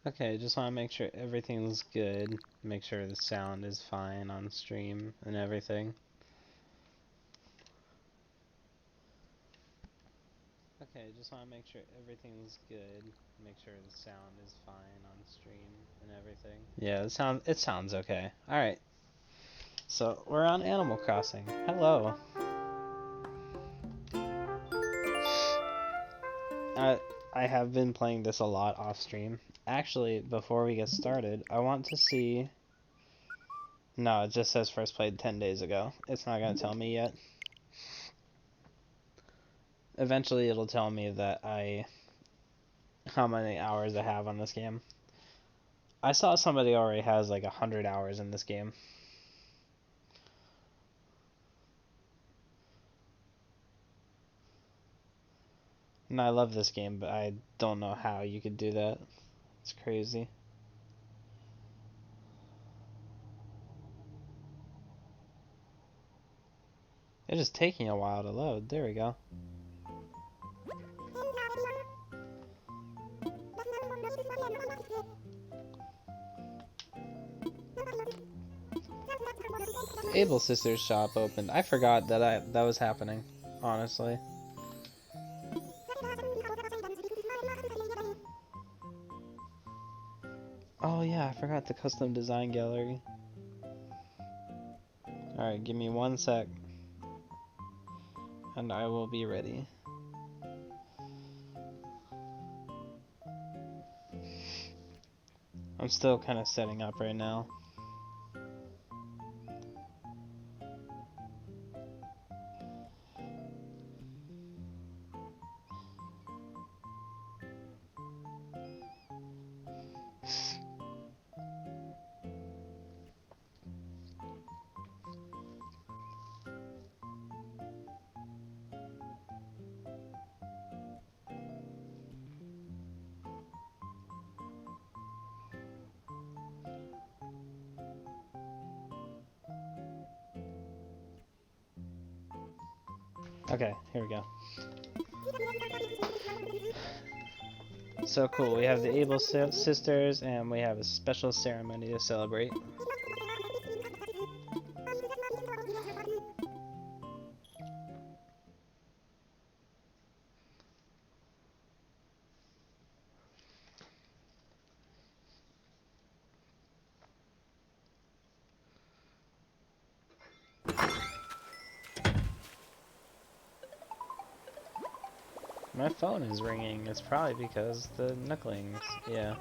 Okay, just want to make sure everything's good. Make sure the sound is fine on stream and everything. Okay, just want to make sure everything's good. Make sure the sound is fine on stream and everything. Yeah, it sounds okay. All right. So, we're on Animal Crossing. Hello. I have been playing this a lot off stream. Actually, before we get started, I want to see. No, it just says first played 10 days ago. It's not going to tell me yet. Eventually, it'll tell me that how many hours I have on this game. I saw somebody already has like 100 hours in this game. And I love this game, but I don't know how you could do that. It's crazy. It's just taking a while to load. There we go. Able Sisters shop opened. I forgot that was happening, honestly. Oh yeah, I forgot the custom design gallery. Alright, give me 1 sec. And I will be ready. I'm still kind of setting up right now. Okay, here we go. So cool, we have the Able Sisters and we have a special ceremony to celebrate. My phone is ringing. It's probably because the Knucklings. Yeah.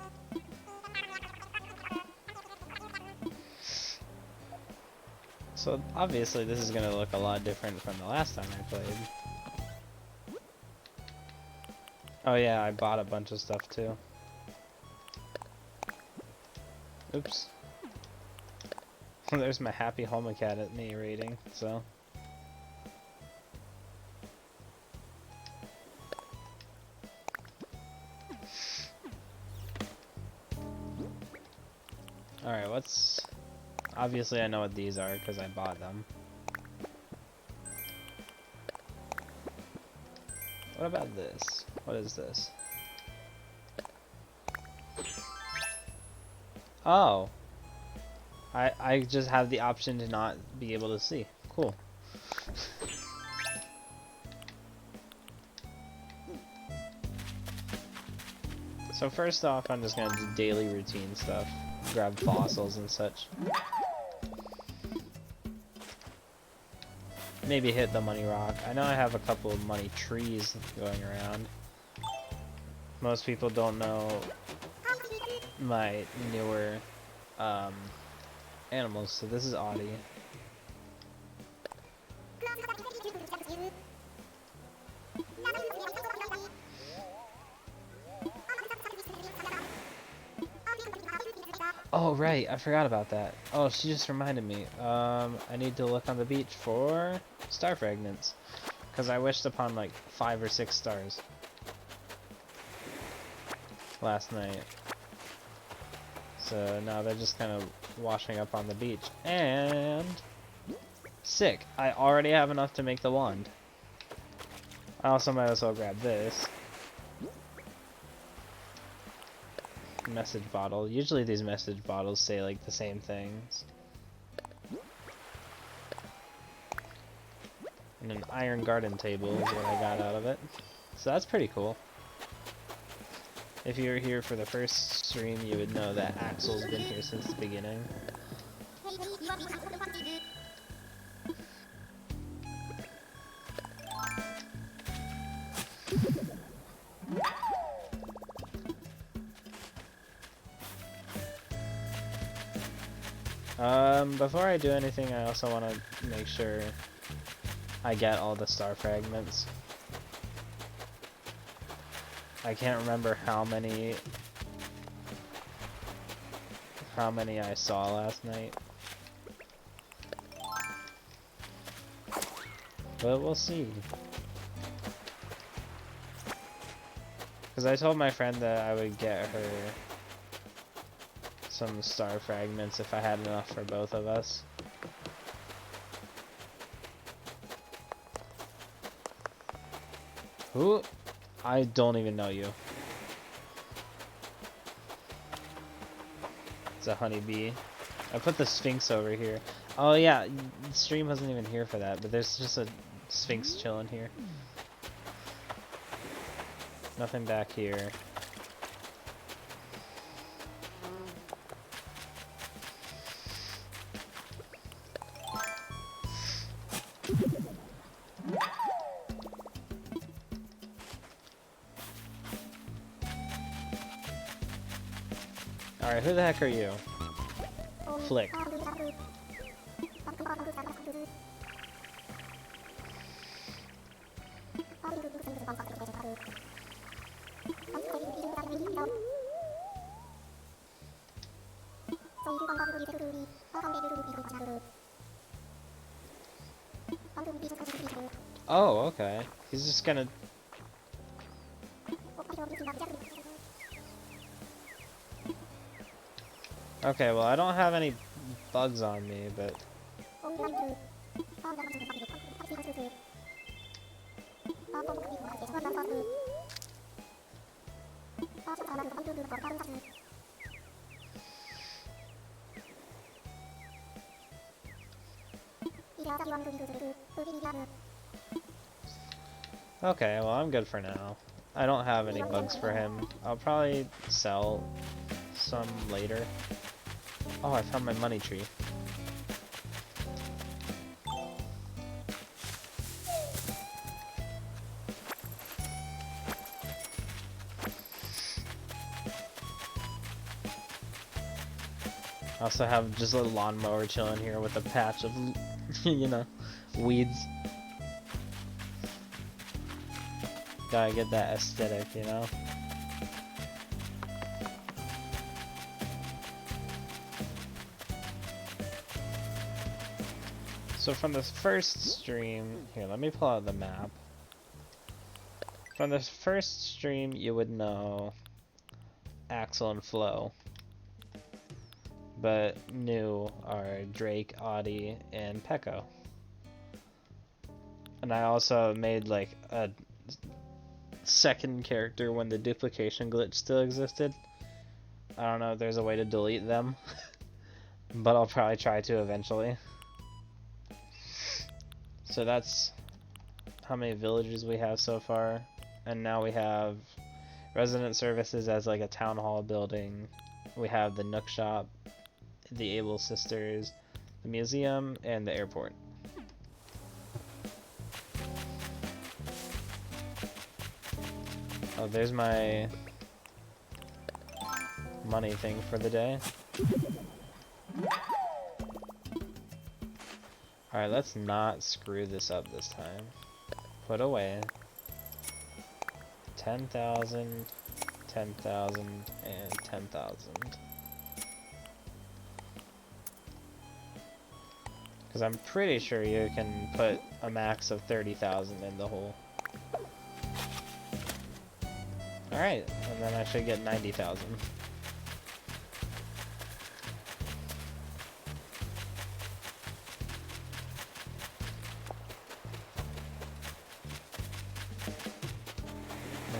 So obviously this is gonna look a lot different from the last time I played. Oh yeah, I bought a bunch of stuff too. Oops. There's my happy Homacat at me rating, so. Alright, what's... Obviously I know what these are because I bought them. What about this? What is this? Oh! I just have the option to not be able to see. Cool. So first off, I'm just gonna do daily routine stuff. Grab fossils and such. Maybe hit the money rock. I know I have a couple of money trees going around. Most people don't know my newer animals, so this is Audie. Oh right, I forgot about that. Oh, she just reminded me. I need to look on the beach for star fragments, because I wished upon like 5 or 6 stars last night. So now they're just kind of washing up on the beach. And sick! I already have enough to make the wand. I also might as well grab this. message bottle. Usually these message bottles say like the same things. And an iron garden table is what I got out of it. So that's pretty cool. If you were here for the first stream, you would know that Axel's been here since the beginning. Before I do anything, I also want to make sure I get all the star fragments. I can't remember how many I saw last night. But we'll see. Because I told my friend that I would get her some star fragments if I had enough for both of us. Who? I don't even know you. It's a honeybee. I put the Sphinx over here. Oh yeah, the stream wasn't even here for that, but there's just a Sphinx chilling here. Nothing back here. Alright, who the heck are you? Flick. Oh, okay. He's just gonna... Okay, well I don't have any bugs on me, but... Okay, well I'm good for now. I don't have any bugs for him. I'll probably sell some later. Oh, I found my money tree. I also have just a lawnmower chilling here with a patch of, you know, weeds. Gotta get that aesthetic, you know? So from this first stream, here, let me pull out the map. From this first stream, you would know Axel and Flo. But new are Drake, Audie, and Pecco. And I also made like a second character when the duplication glitch still existed. I don't know if there's a way to delete them, but I'll probably try to eventually. So that's how many villagers we have so far. And now we have resident services as like a town hall building. We have the Nook shop, the Able Sisters, the museum, and the airport. Oh, there's my money thing for the day. Alright, let's not screw this up this time. Put away. 10,000, 10,000, and 10,000. Because I'm pretty sure you can put a max of 30,000 in the hole. Alright, and then I should get 90,000.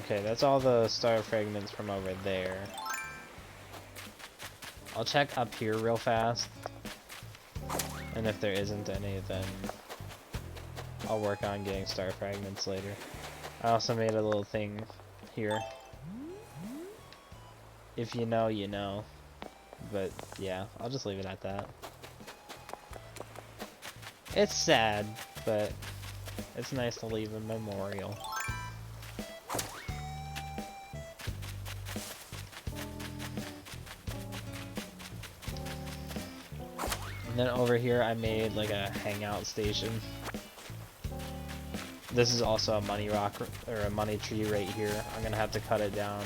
Okay, that's all the star fragments from over there. I'll check up here real fast. And if there isn't any, then I'll work on getting star fragments later. I also made a little thing here. If you know, you know. But yeah, I'll just leave it at that. It's sad, but it's nice to leave a memorial. And then over here I made like a hangout station. This is also a money rock or a money tree right here. I'm gonna have to cut it down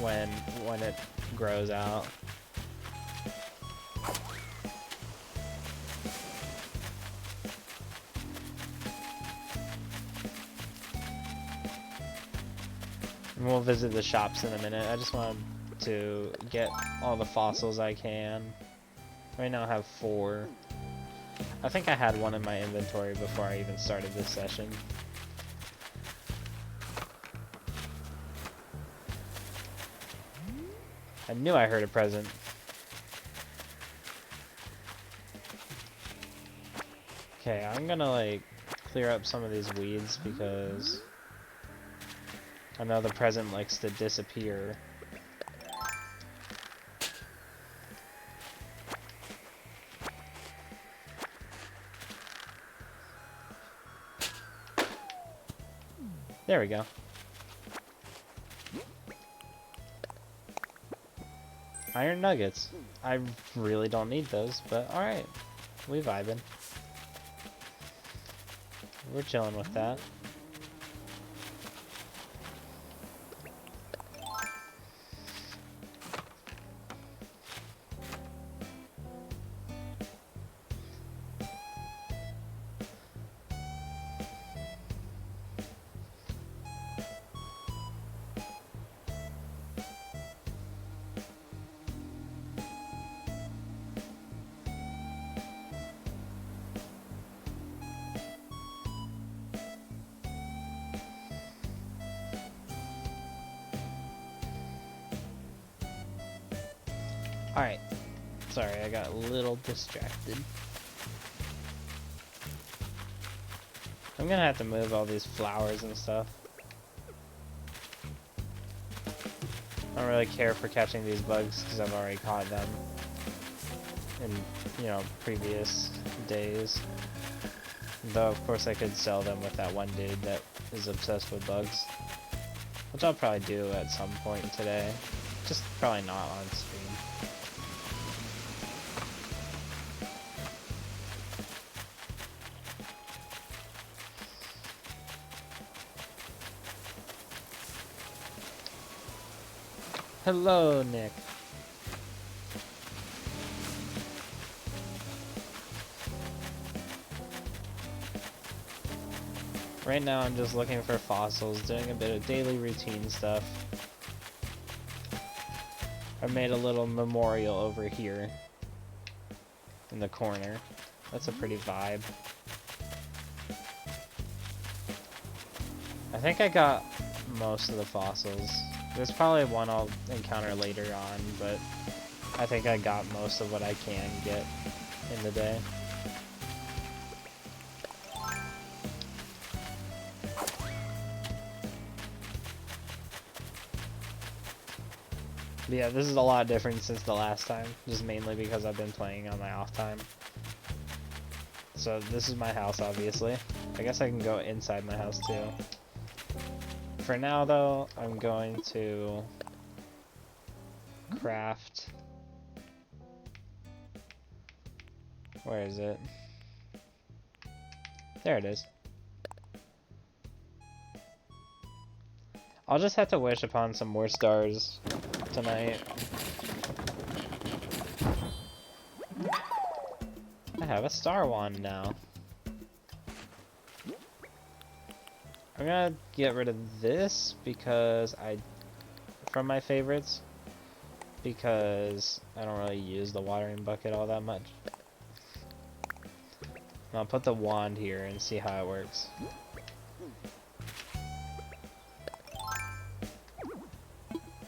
when it grows out. And we'll visit the shops in a minute. I just wanted to get all the fossils I can. Right now I have 4. I think I had 1 in my inventory before I even started this session. I knew I heard a present. Okay, I'm gonna like clear up some of these weeds because I know the present likes to disappear. There we go. Iron nuggets. I really don't need those, but alright. We vibing. We're chilling with that. Alright. Sorry, I got a little distracted. I'm gonna have to move all these flowers and stuff. I don't really care for catching these bugs because I've already caught them in, you know, previous days. Though, of course, I could sell them with that one dude that is obsessed with bugs. Which I'll probably do at some point today. Just probably not on stream. Hello, Nick. Right now I'm just looking for fossils, doing a bit of daily routine stuff. I made a little memorial over here in the corner. That's a pretty vibe. I think I got most of the fossils. There's probably one I'll encounter later on, but I think I got most of what I can get in the day. But yeah, this is a lot different since the last time, just mainly because I've been playing on my off time. So this is my house, obviously. I guess I can go inside my house too. For now, though, I'm going to craft. Where is it? There it is. I'll just have to wish upon some more stars tonight. I have a star wand now. I'm gonna get rid of this because from my favorites, because I don't really use the watering bucket all that much. And I'll put the wand here and see how it works.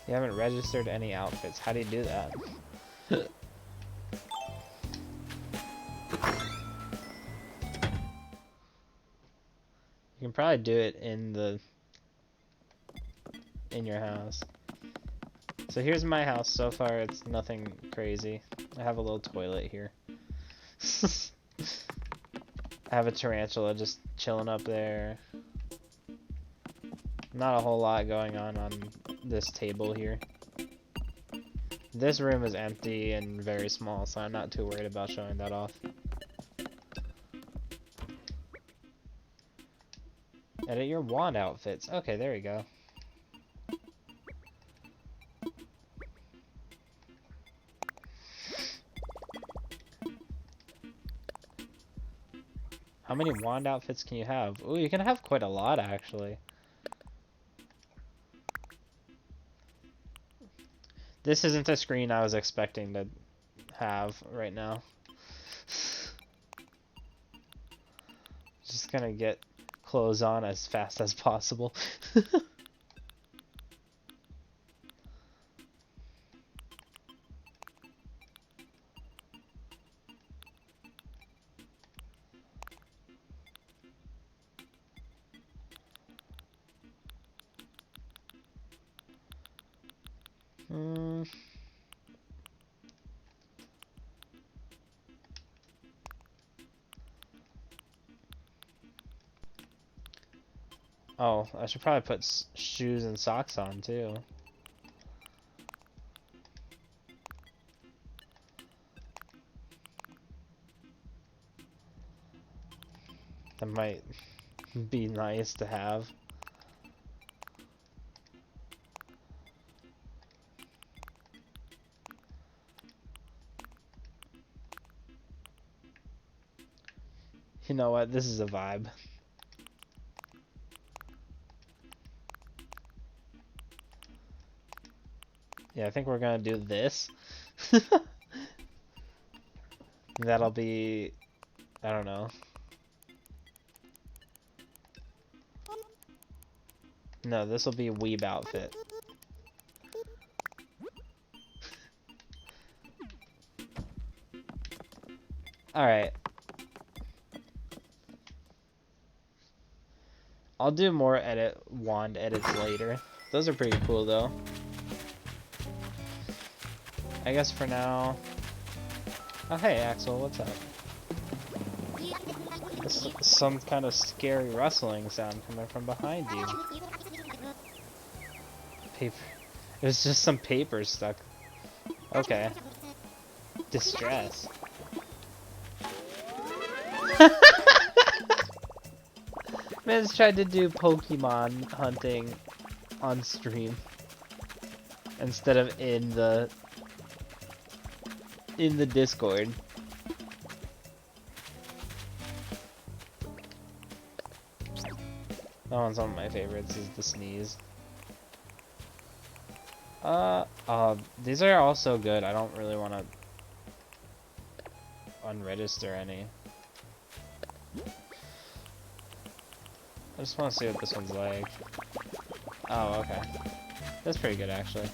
You haven't registered any outfits. How do you do that? could probably do it in your house. So here's my house. So far, it's nothing crazy. I have a little toilet here. I have a tarantula just chilling up there. Not a whole lot going on this table here. This room is empty and very small, so I'm not too worried about showing that off. Edit your wand outfits. Okay, there you go. How many wand outfits can you have? Ooh, you can have quite a lot, actually. This isn't the screen I was expecting to have right now. Just gonna get clothes on as fast as possible. Oh, I should probably put shoes and socks on too. That might be nice to have. You know what? This is a vibe. Yeah, I think we're gonna do this. That'll be... I don't know. No, this will be a weeb outfit. Alright. I'll do more wand edits later. Those are pretty cool though. I guess for now... Oh hey Axel, what's up? There's some kind of scary rustling sound coming from behind you. Paper. There's just some paper stuck. Okay. Distress. Man's tried to do Pokemon hunting on stream instead of in the Discord. That one's one of my favorites, is the sneeze. These are also good. I don't really want to unregister any. I just want to see what this one's like. Oh, okay. That's pretty good, actually.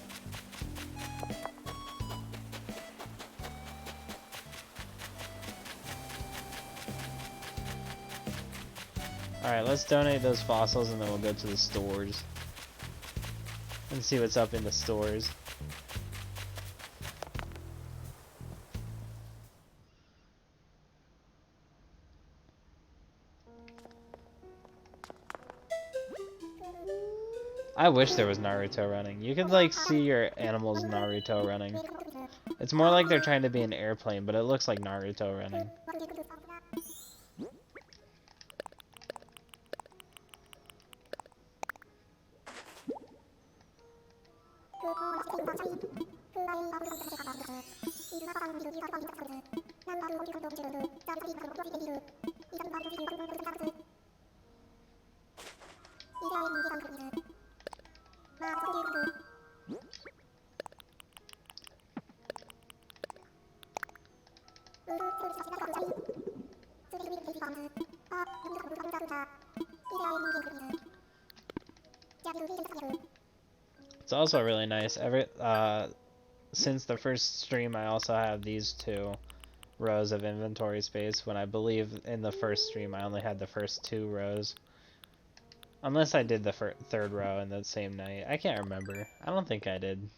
Alright, let's donate those fossils and then we'll go to the stores. And see what's up in the stores. I wish there was Naruto running. You could like see your animals Naruto running. It's more like they're trying to be an airplane, but it looks like Naruto running. It's also really nice. Since the first stream, I also have these 2 rows of inventory space, when I believe in the first stream I only had the first 2 rows. Unless I did the third row in the same night. I can't remember. I don't think I did.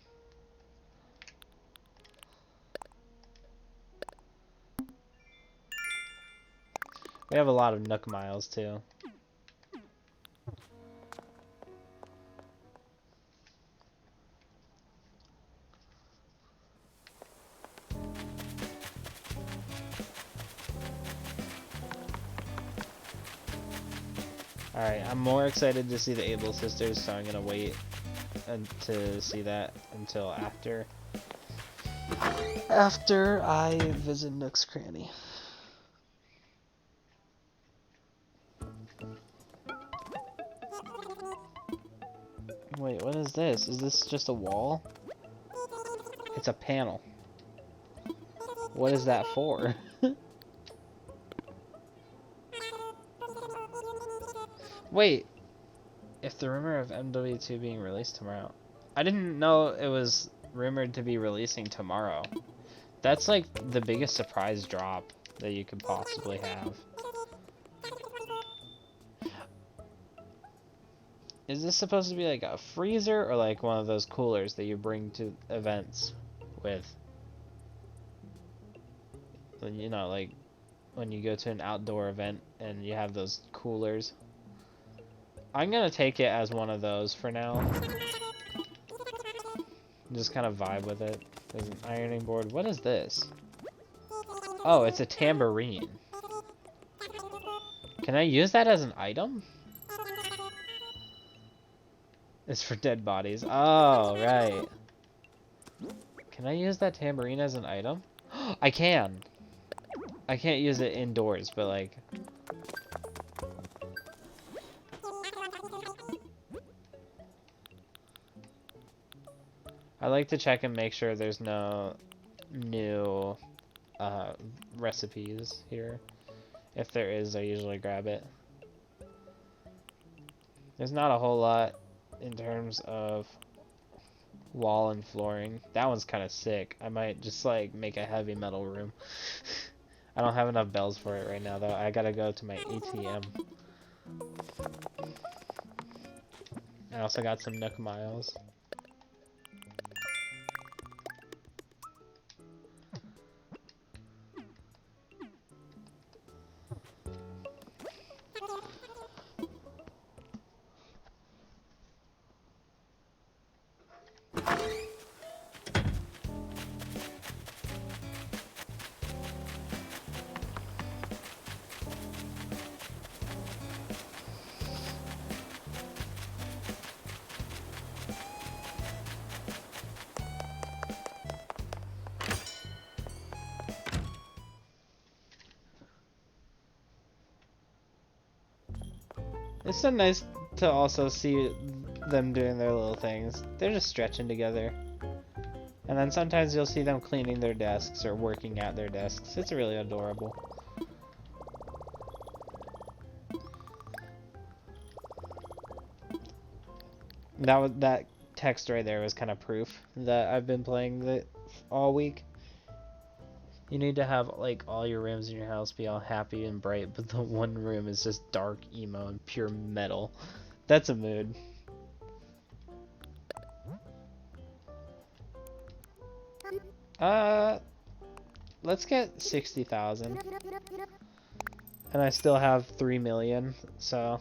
We have a lot of Nook Miles too. Alright, I'm more excited to see the Able Sisters, so I'm gonna wait to see that until after I visit Nook's Cranny. Wait, what is this? Is this just a wall? It's a panel. What is that for? Wait, if the rumor of MW2 being released tomorrow. I didn't know it was rumored to be releasing tomorrow. That's like the biggest surprise drop that you could possibly have. Is this supposed to be like a freezer or like one of those coolers that you bring to events with? You know, like when you go to an outdoor event and you have those coolers. I'm gonna take it as one of those for now. Just kind of vibe with it. There's an ironing board. What is this? Oh, it's a tambourine. Can I use that as an item? It's for dead bodies. Oh, right. Can I use that tambourine as an item? I can! I can't use it indoors, but like... I like to check and make sure there's no new recipes here. If there is, I usually grab it. There's not a whole lot in terms of wall and flooring. That one's kind of sick. I might just like make a heavy metal room. I don't have enough bells for it right now though. I gotta go to my ATM. I also got some Nook Miles. It's so nice to also see them doing their little things. They're just stretching together. And then sometimes you'll see them cleaning their desks or working at their desks. It's really adorable. That text right there was kind of proof that I've been playing it all week. You need to have like all your rooms in your house be all happy and bright, but the one room is just dark, emo, and pure metal. That's a mood. Let's get 60,000. And I still have 3 million, so...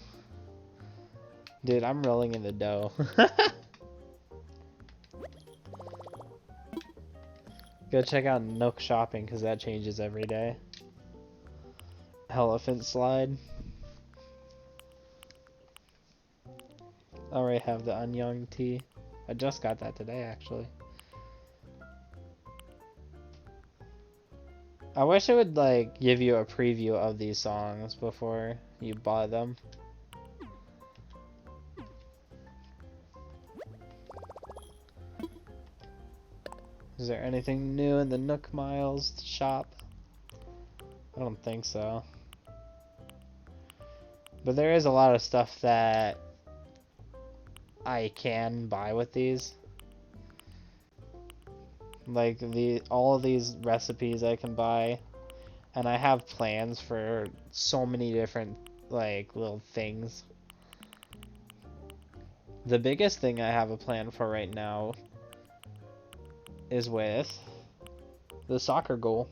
Dude, I'm rolling in the dough. Go check out Nook Shopping, because that changes every day. Elephant Slide. I already have the Anyang tea. I just got that today, actually. I wish it would, like, give you a preview of these songs before you buy them. Is there anything new in the Nook Miles shop? I don't think so. But there is a lot of stuff that I can buy with these. Like all of these recipes I can buy. And I have plans for so many different like little things. The biggest thing I have a plan for right now is with the soccer goal.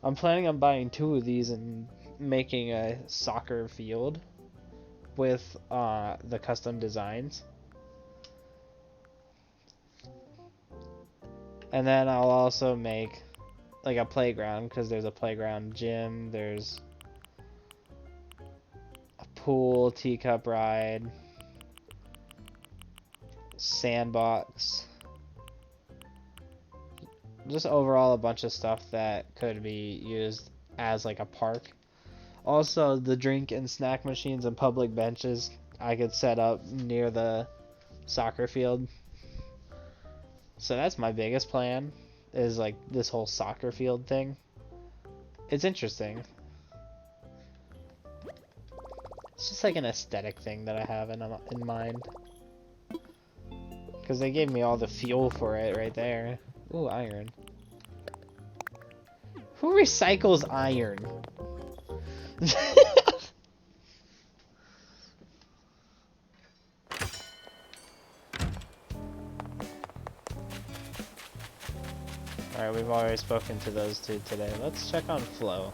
I'm planning on buying 2 of these and making a soccer field with the custom designs. And then I'll also make like a playground, because there's a playground gym, there's a pool, teacup ride, sandbox. Just overall a bunch of stuff that could be used as like a park. Also, the drink and snack machines and public benches I could set up near the soccer field. So that's my biggest plan, is like this whole soccer field thing. It's interesting. It's just like an aesthetic thing that I have in mind. Because they gave me all the fuel for it right there. Ooh, iron. Who recycles iron? Alright, we've already spoken to those 2 today. Let's check on Flo.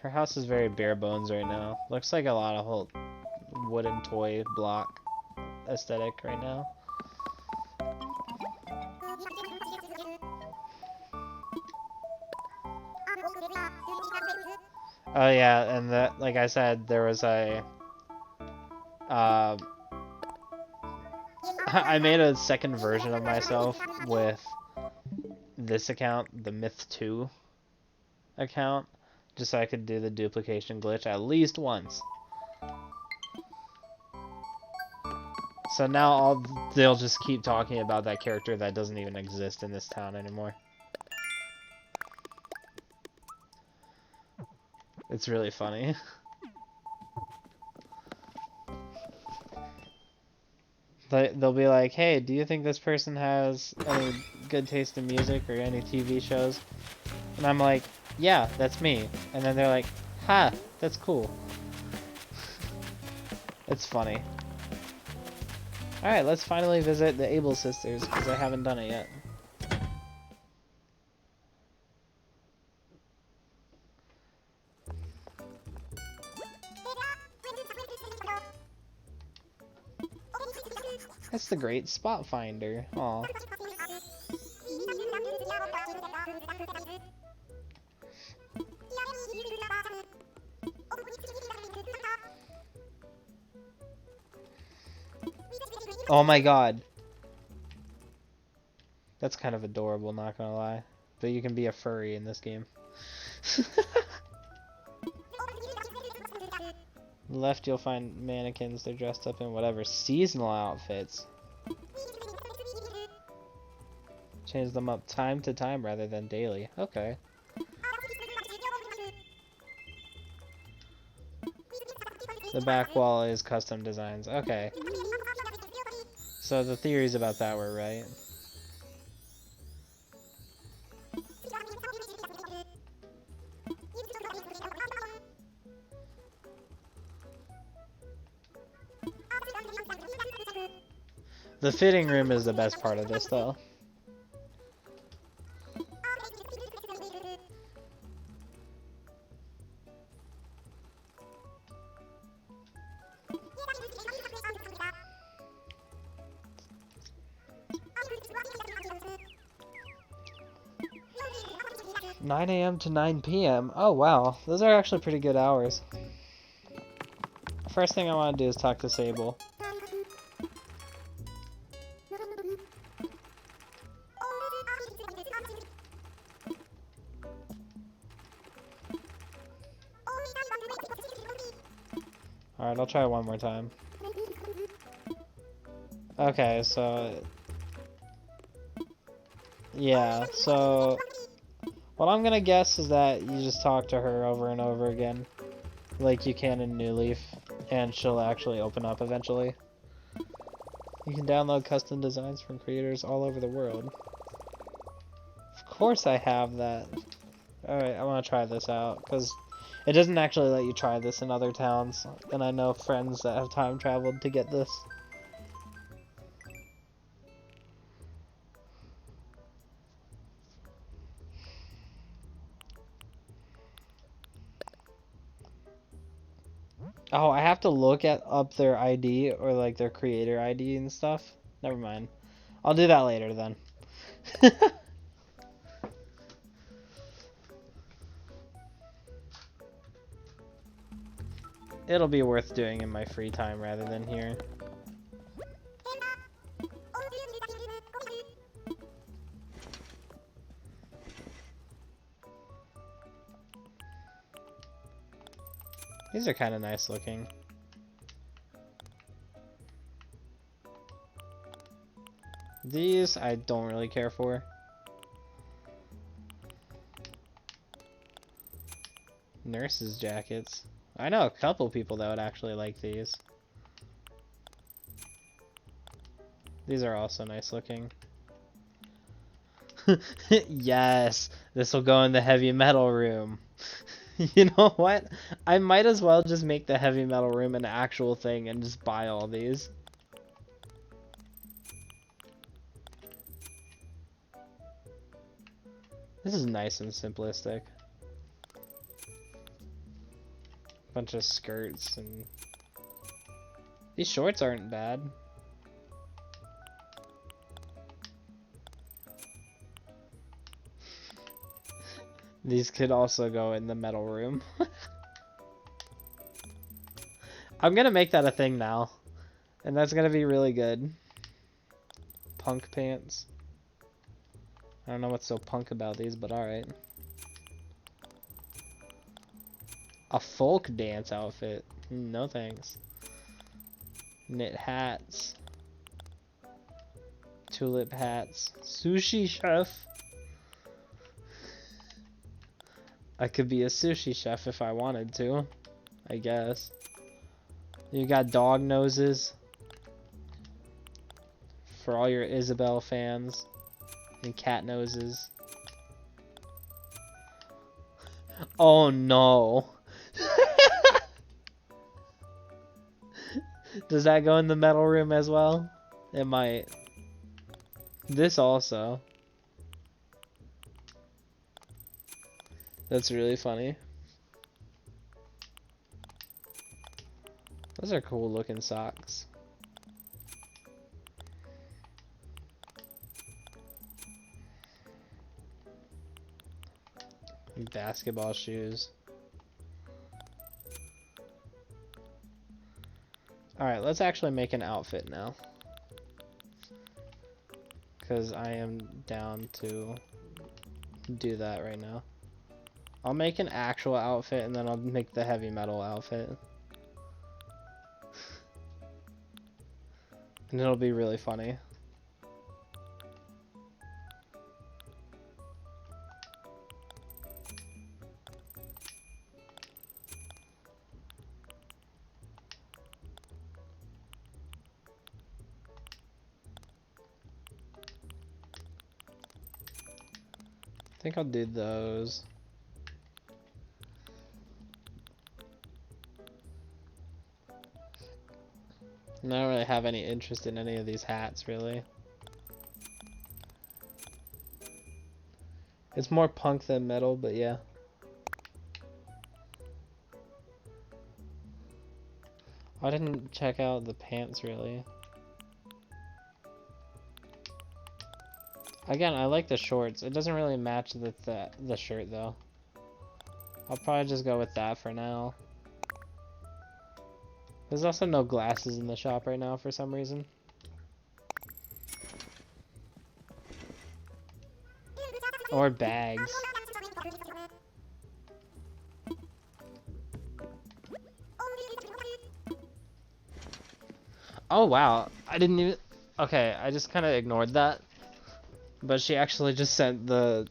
Her house is very bare bones right now. Looks like a lot of whole wooden toy block aesthetic right now. Oh yeah, and that, like I said, there was a I made a second version of myself with this account, the Myth 2 account, just so I could do the duplication glitch at least once. So now they'll just keep talking about that character that doesn't even exist in this town anymore. It's really funny. They'll be like, hey, do you think this person has any good taste in music or any TV shows? And I'm like, yeah, that's me. And then they're like, ha, that's cool. It's funny. Alright, let's finally visit the Able Sisters, because I haven't done it yet. That's the great spot finder. Aw. Oh my god. That's kind of adorable, not gonna lie. But you can be a furry in this game. Left, you'll find mannequins. They're dressed up in whatever seasonal outfits. Change them up time to time rather than daily. Okay. The back wall is custom designs. Okay. So the theories about that were right. The fitting room is the best part of this, though. (9 a.m. to 9 p.m.) Oh wow, those are actually pretty good hours. First thing I want to do is talk to Sable. Alright, I'll try one more time. Okay, so... yeah, so... what I'm gonna guess is that you just talk to her over and over again, like you can in New Leaf, and she'll actually open up eventually. You can download custom designs from creators all over the world. Of course I have that. Alright, I want to try this out, because it doesn't actually let you try this in other towns, and I know friends that have time traveled to get this. Oh, I have to look up their ID, or like their creator ID and stuff? Never mind. I'll do that later then. It'll be worth doing in my free time rather than here. These are kind of nice looking. These I don't really care for. Nurses' jackets. I know a couple people that would actually like these. These are also nice looking. Yes, this will go in the heavy metal room. You know what? I might as well just make the heavy metal room an actual thing and just buy all these. This is nice and simplistic. Bunch of skirts and... These shorts aren't bad. These could also go in the metal room. I'm gonna make that a thing now. And that's gonna be really good. Punk pants. I don't know what's so punk about these, but alright. A folk dance outfit. No thanks. Knit hats. Tulip hats. Sushi chef. I could be a sushi chef if I wanted to, I guess. You got dog noses. For all your Isabelle fans. And cat noses. Oh no. Does that go in the metal room as well? It might. This also. That's really funny. Those are cool looking socks. Basketball shoes. Alright, let's actually make an outfit now. Because I am down to do that right now. I'll make an actual outfit and then I'll make the heavy metal outfit. And it'll be really funny. I think I'll do those. I don't really have any interest in any of these hats, really. It's more punk than metal, but yeah. I didn't check out the pants, really. Again, I like the shorts. It doesn't really match the shirt, though. I'll probably just go with that for now. There's also no glasses in the shop right now for some reason. Or bags. Oh wow, I didn't even... Okay, I just kind of ignored that. But she actually just sent the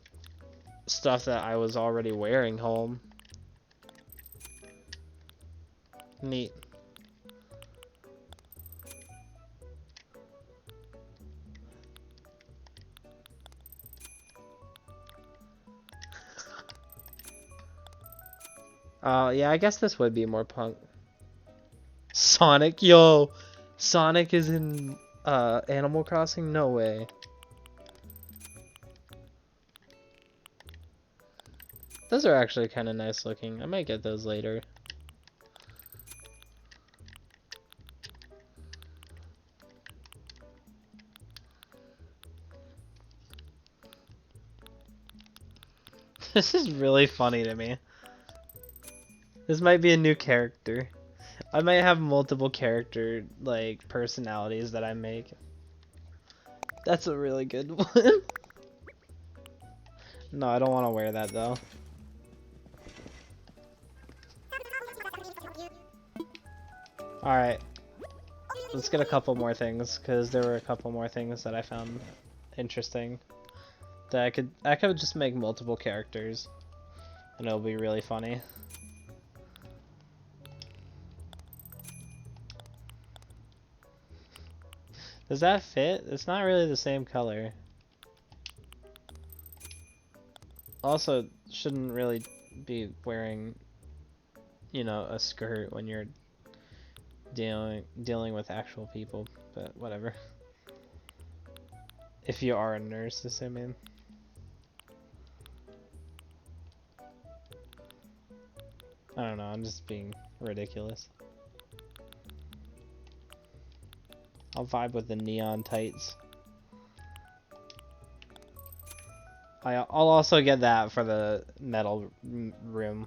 stuff that I was already wearing home. Neat. Yeah, I guess this would be more punk. Sonic, yo! Sonic is in, Animal Crossing? No way. Those are actually kind of nice looking. I might get those later. This is really funny to me. This might be a new character. I might have multiple character, like, personalities that I make. That's a really good one. No, I don't want to wear that, though. Alright. Let's get a couple more things, because there were a couple more things that I found interesting. That I could just make multiple characters, and it'll be really funny. Does that fit? It's not really the same color. Also, shouldn't really be wearing, you know, a skirt when you're dealing with actual people, but whatever. If you are a nurse, assuming. I don't know, I'm just being ridiculous. I'll vibe with the neon tights. I'll also get that for the metal room.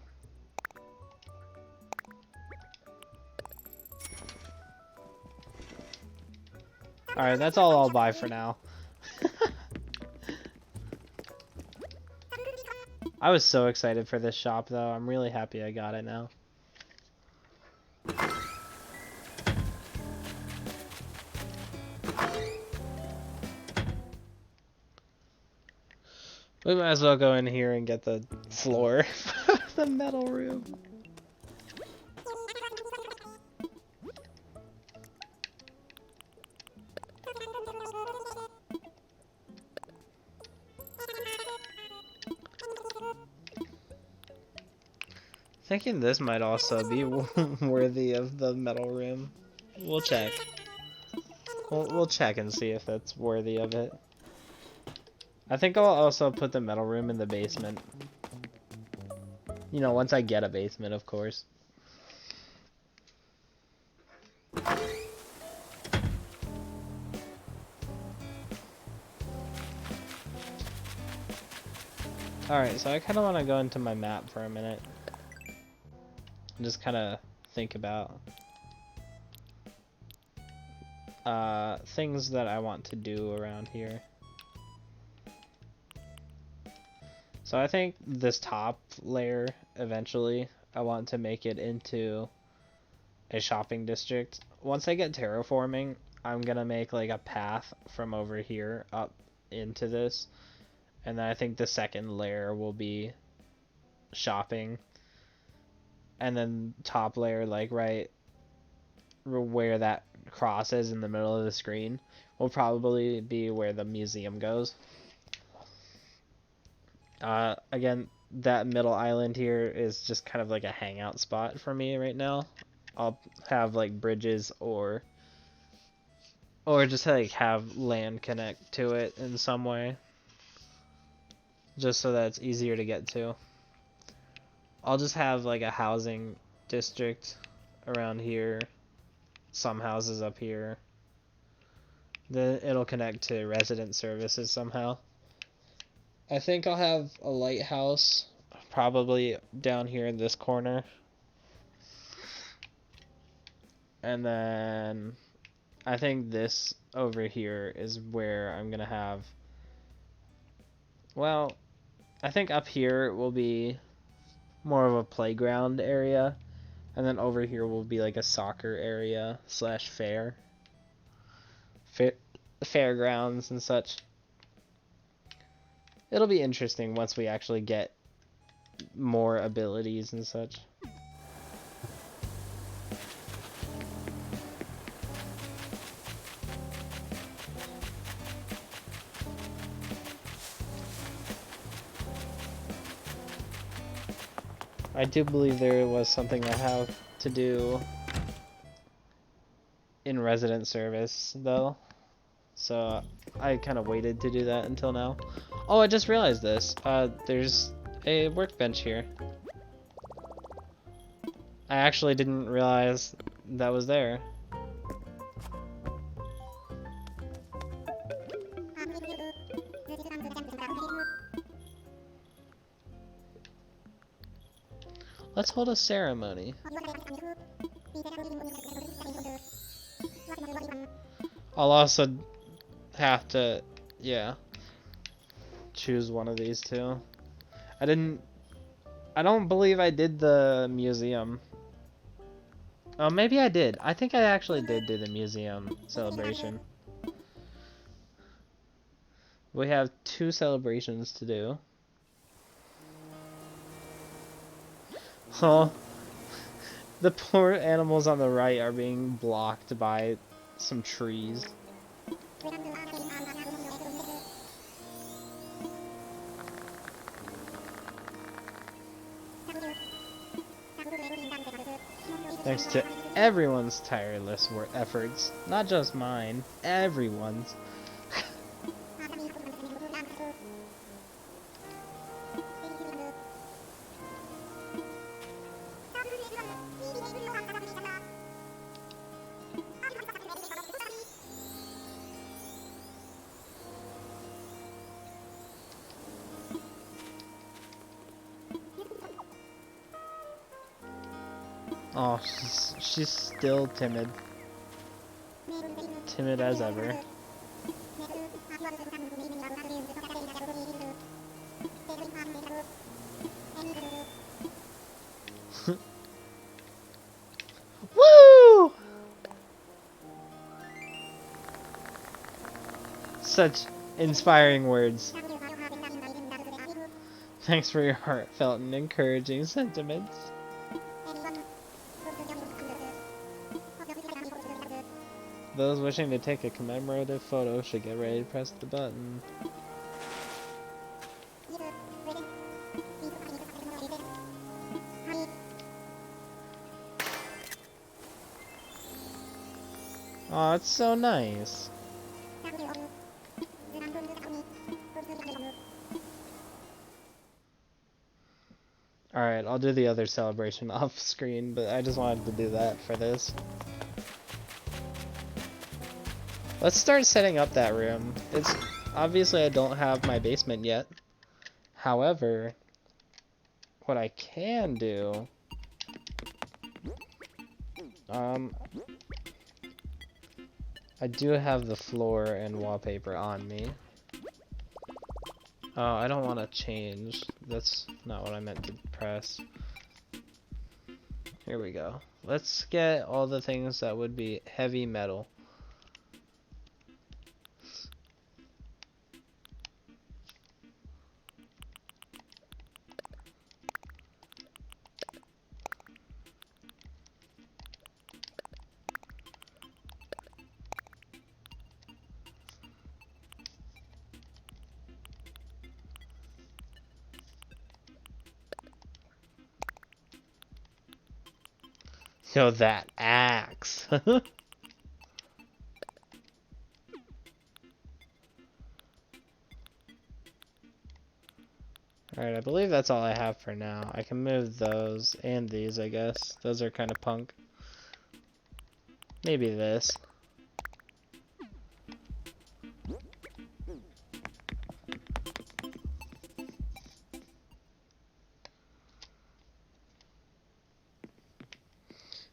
Alright, that's all I'll buy for now. I was so excited for this shop, though. I'm really happy I got it now. We might as well go in here and get the floor for the metal room. Thinking this might also be worthy of the metal room. We'll check. We'll check and see if that's worthy of it. I think I'll also put the metal room in the basement. You know, once I get a basement, of course. Alright, so I kind of want to go into my map for a minute. And just kind of think about things that I want to do around here. So I think this top layer, eventually, I want to make it into a shopping district. Once I get terraforming, I'm gonna make like a path from over here up into this. And then I think the second layer will be shopping. And then top layer, like right where that cross is in the middle of the screen, will probably be where the museum goes. Again, that middle island here is just kind of like a hangout spot for me right now. I'll have like bridges or just like have land connect to it in some way, just so that it's easier to get to. I'll just have like a housing district around here, some houses up here. Then it'll connect to resident services somehow. I think I'll have a lighthouse probably down here in this corner. And then I think this over here is where I'm gonna have, well, I think up here will be more of a playground area, and then over here will be like a soccer area slash fairgrounds and such. It'll be interesting once we actually get more abilities and such. I do believe there was something I have to do in resident service, though. So I kind of waited to do that until now. Oh, I just realized this. There's a workbench here. I actually didn't realize that was there. Let's hold a ceremony. I'll also have to, yeah, choose one of these two. I don't believe I did the museum. Oh, maybe I did. I think I actually did do the museum celebration. We have 2 celebrations to do. Oh, the poor animals on the right are being blocked by some trees. Thanks to everyone's tireless efforts, not just mine, everyone's. Oh, she's still timid. Timid as ever. Woo! Such inspiring words. Thanks for your heartfelt and encouraging sentiments. Those wishing to take a commemorative photo should get ready to press the button. Oh, it's so nice. Alright, I'll do the other celebration off screen, but I just wanted to do that for this. Let's start setting up that room. It's obviously I don't have my basement yet. However, what I can do, I do have the floor and wallpaper on me. Oh, I don't want to change. That's not what I meant to press. Here we go. Let's get all the things that would be heavy metal. Yo, that axe. Alright, I believe that's all I have for now. I can move those and these, I guess. Those are kind of punk. Maybe this.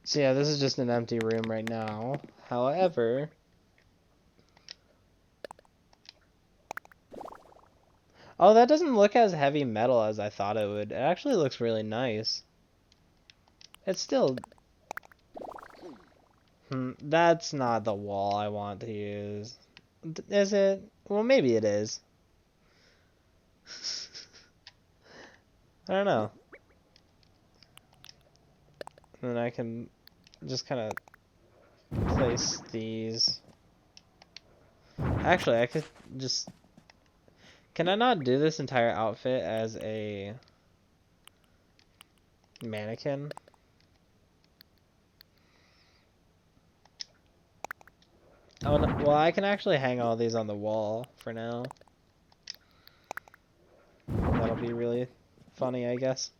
So yeah, this is just an empty room right now. However, oh, that doesn't look as heavy metal as I thought it would. It actually looks really nice. It's still... that's not the wall I want to use. Is it? Well, maybe it is. I don't know. And then I can just kind of place these. Actually, I could just... Can I not do this entire outfit as a... Mannequin. Oh, no, well, I can actually hang all these on the wall for now. That'll be really funny, I guess.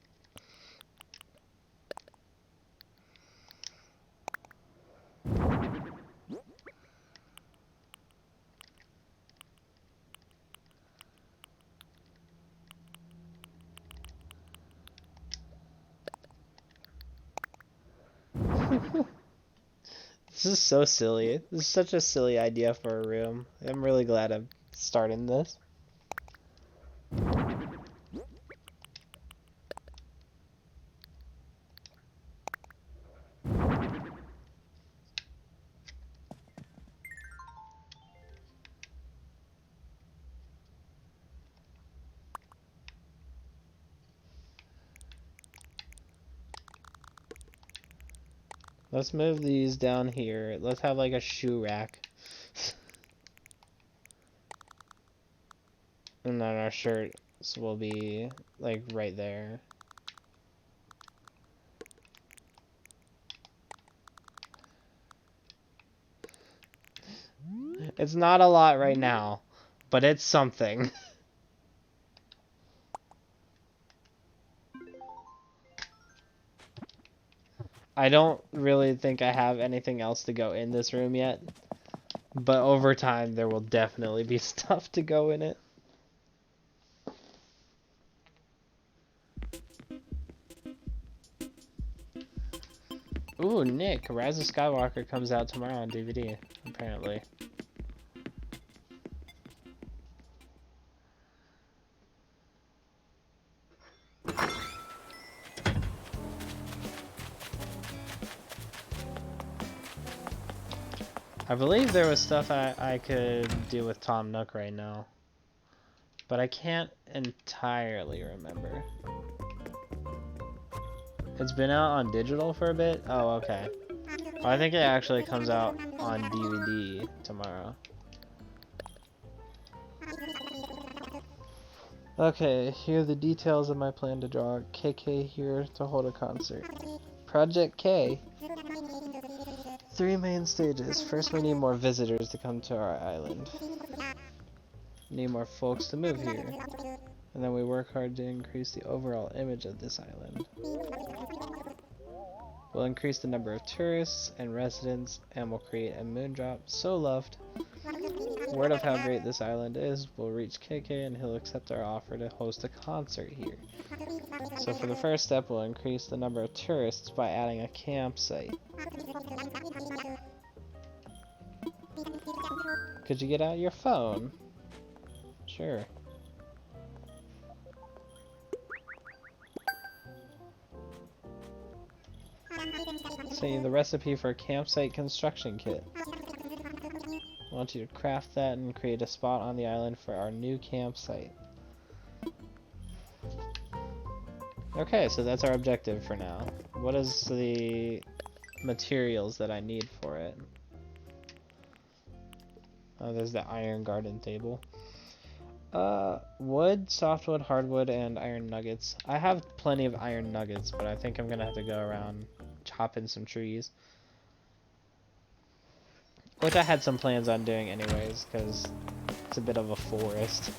This is so silly. This is such a silly idea for a room. I'm really glad I'm starting this. Let's move these down here. Let's have like a shoe rack. And then our shirts will be like right there. It's not a lot right now, but it's something. I don't really think I have anything else to go in this room yet, but over time there will definitely be stuff to go in it. Ooh, Nick, Rise of Skywalker comes out tomorrow on DVD, apparently. I believe there was stuff I could do with Tom Nook right now, but I can't entirely remember. It's been out on digital for a bit? Oh, okay. Well, I think it actually comes out on DVD tomorrow. Okay, here are the details of my plan to draw KK here to hold a concert. Project K. 3 main stages. First, we need more visitors to come to our island. Need more folks to move here. And then we work hard to increase the overall image of this island. We'll increase the number of tourists and residents, and we'll create a moondrop so loved. Word of how great this island is will reach KK, and he'll accept our offer to host a concert here. So for the first step, we'll increase the number of tourists by adding a campsite. Could you get out your phone? Sure. See the recipe for a campsite construction kit. I want you to craft that and create a spot on the island for our new campsite. Okay, so that's our objective for now. What is the materials that I need for it? Oh, there's the iron garden table. Wood, softwood, hardwood, and iron nuggets. I have plenty of iron nuggets, but I think I'm gonna have to go around chopping some trees. Which I had some plans on doing anyways, because it's a bit of a forest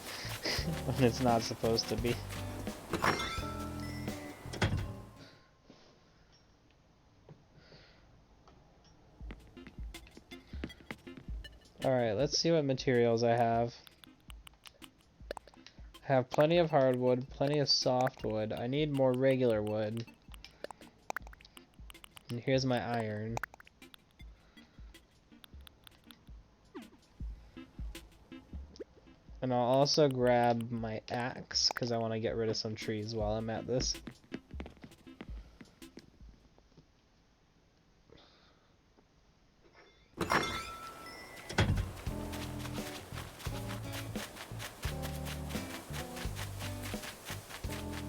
when it's not supposed to be. Alright, let's see what materials I have. I have plenty of hardwood, plenty of softwood. I need more regular wood. And here's my iron. And I'll also grab my axe, because I want to get rid of some trees while I'm at this.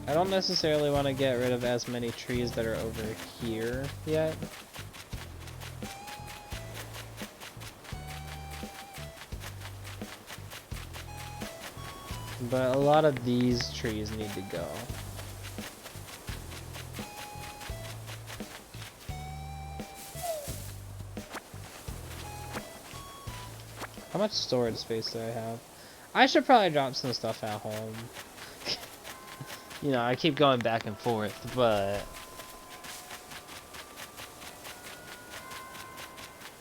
I don't necessarily want to get rid of as many trees that are over here yet. But a lot of these trees need to go. How much storage space do I have? I should probably drop some stuff at home. You know, I keep going back and forth, but...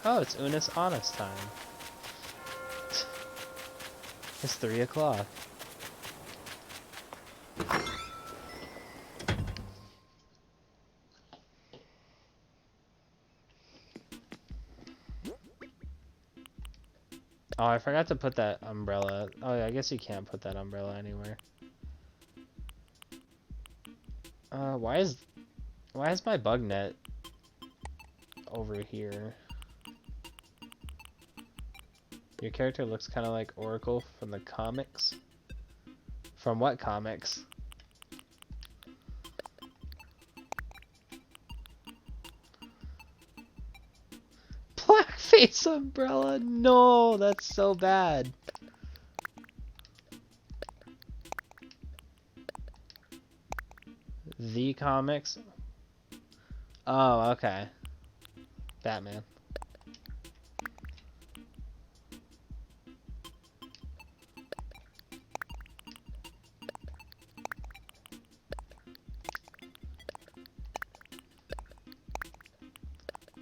Oh, it's Unis Honest time. It's 3 o'clock. Oh, I forgot to put that umbrella. Oh, yeah, I guess you can't put that umbrella anywhere. Why is my bug net over here? Your character looks kind of like Oracle from the comics. From what comics? Blackface umbrella. No, that's so bad. The comics. Oh, okay. Batman.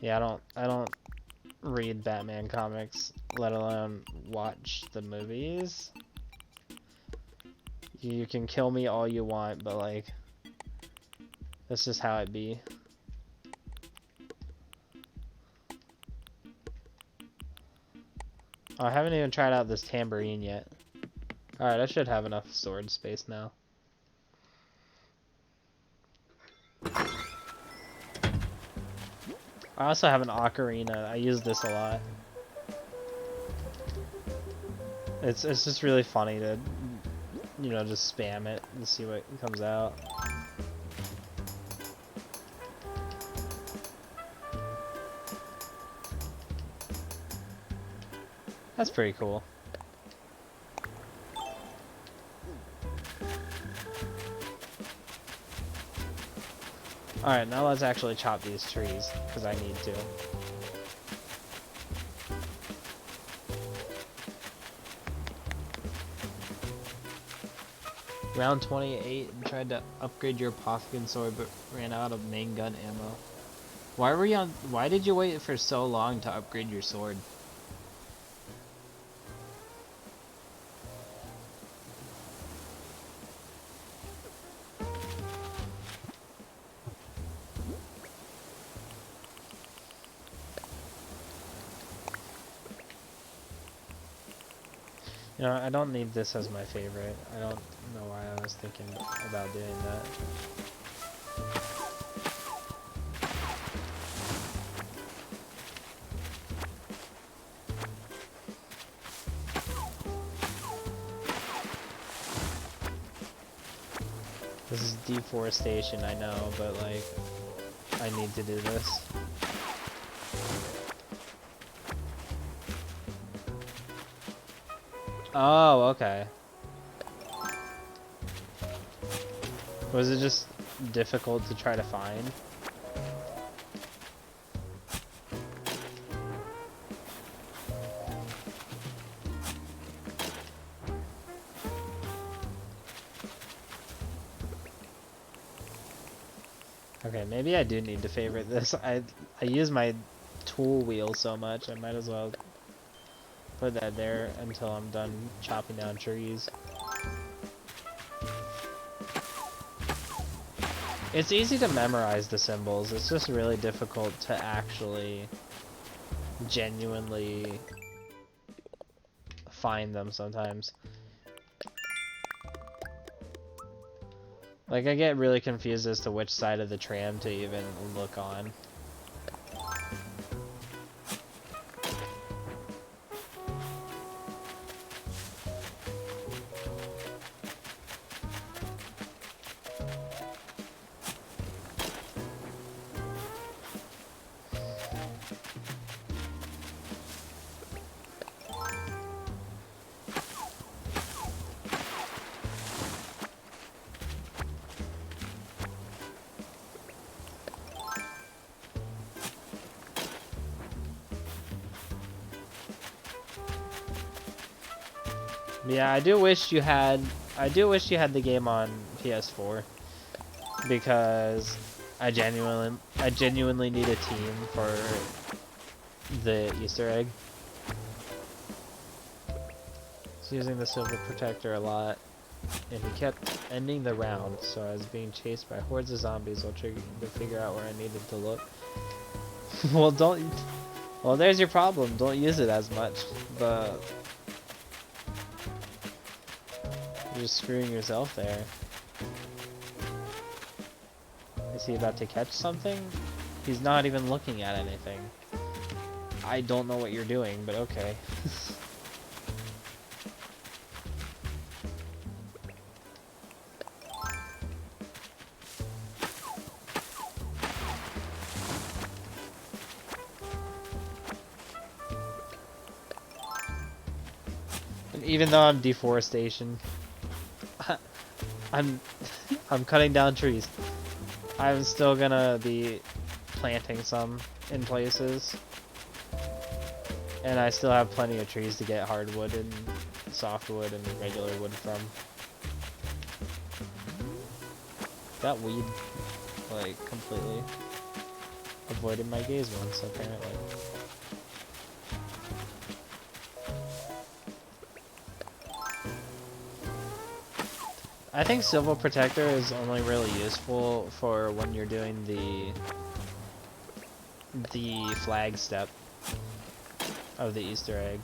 Yeah, I don't read Batman comics, let alone watch the movies. You can kill me all you want, but like, that's just how it be. Oh, I haven't even tried out this tambourine yet. Alright, I should have enough storage space now. I also have an ocarina. I use this a lot. It's just really funny to, you know, just spam it and see what comes out. That's pretty cool. Alright, now let's actually chop these trees, because I need to. Round 28, and tried to upgrade your Apothicon sword, but ran out of main gun ammo. Why did you wait for so long to upgrade your sword? You know, I don't need this as my favorite. I don't know why I was thinking about doing that. This is deforestation, I know, but like, I need to do this. Oh, okay. Was it just difficult to try to find? Okay, maybe I do need to favorite this. I use my tool wheel so much, I might as well put that there until I'm done chopping down trees. It's easy to memorize the symbols, it's just really difficult to actually genuinely find them sometimes. Like, I get really confused as to which side of the tram to even look on. Yeah, I do wish you had the game on PS4 because I genuinely need a team for the Easter egg. He's using the Silver Protector a lot, and he kept ending the round, so I was being chased by hordes of zombies while trying to figure out where I needed to look. Well, there's your problem. Don't use it as much, but you're just screwing yourself there. Is he about to catch something? He's not even looking at anything. I don't know what you're doing, but okay. And even though I'm deforestation, I'm cutting down trees. I'm still gonna be planting some in places. And I still have plenty of trees to get hardwood and softwood and regular wood from. That weed, like, completely avoided my gaze once, apparently. I think Silver Protector is only really useful for when you're doing the flag step of the Easter egg.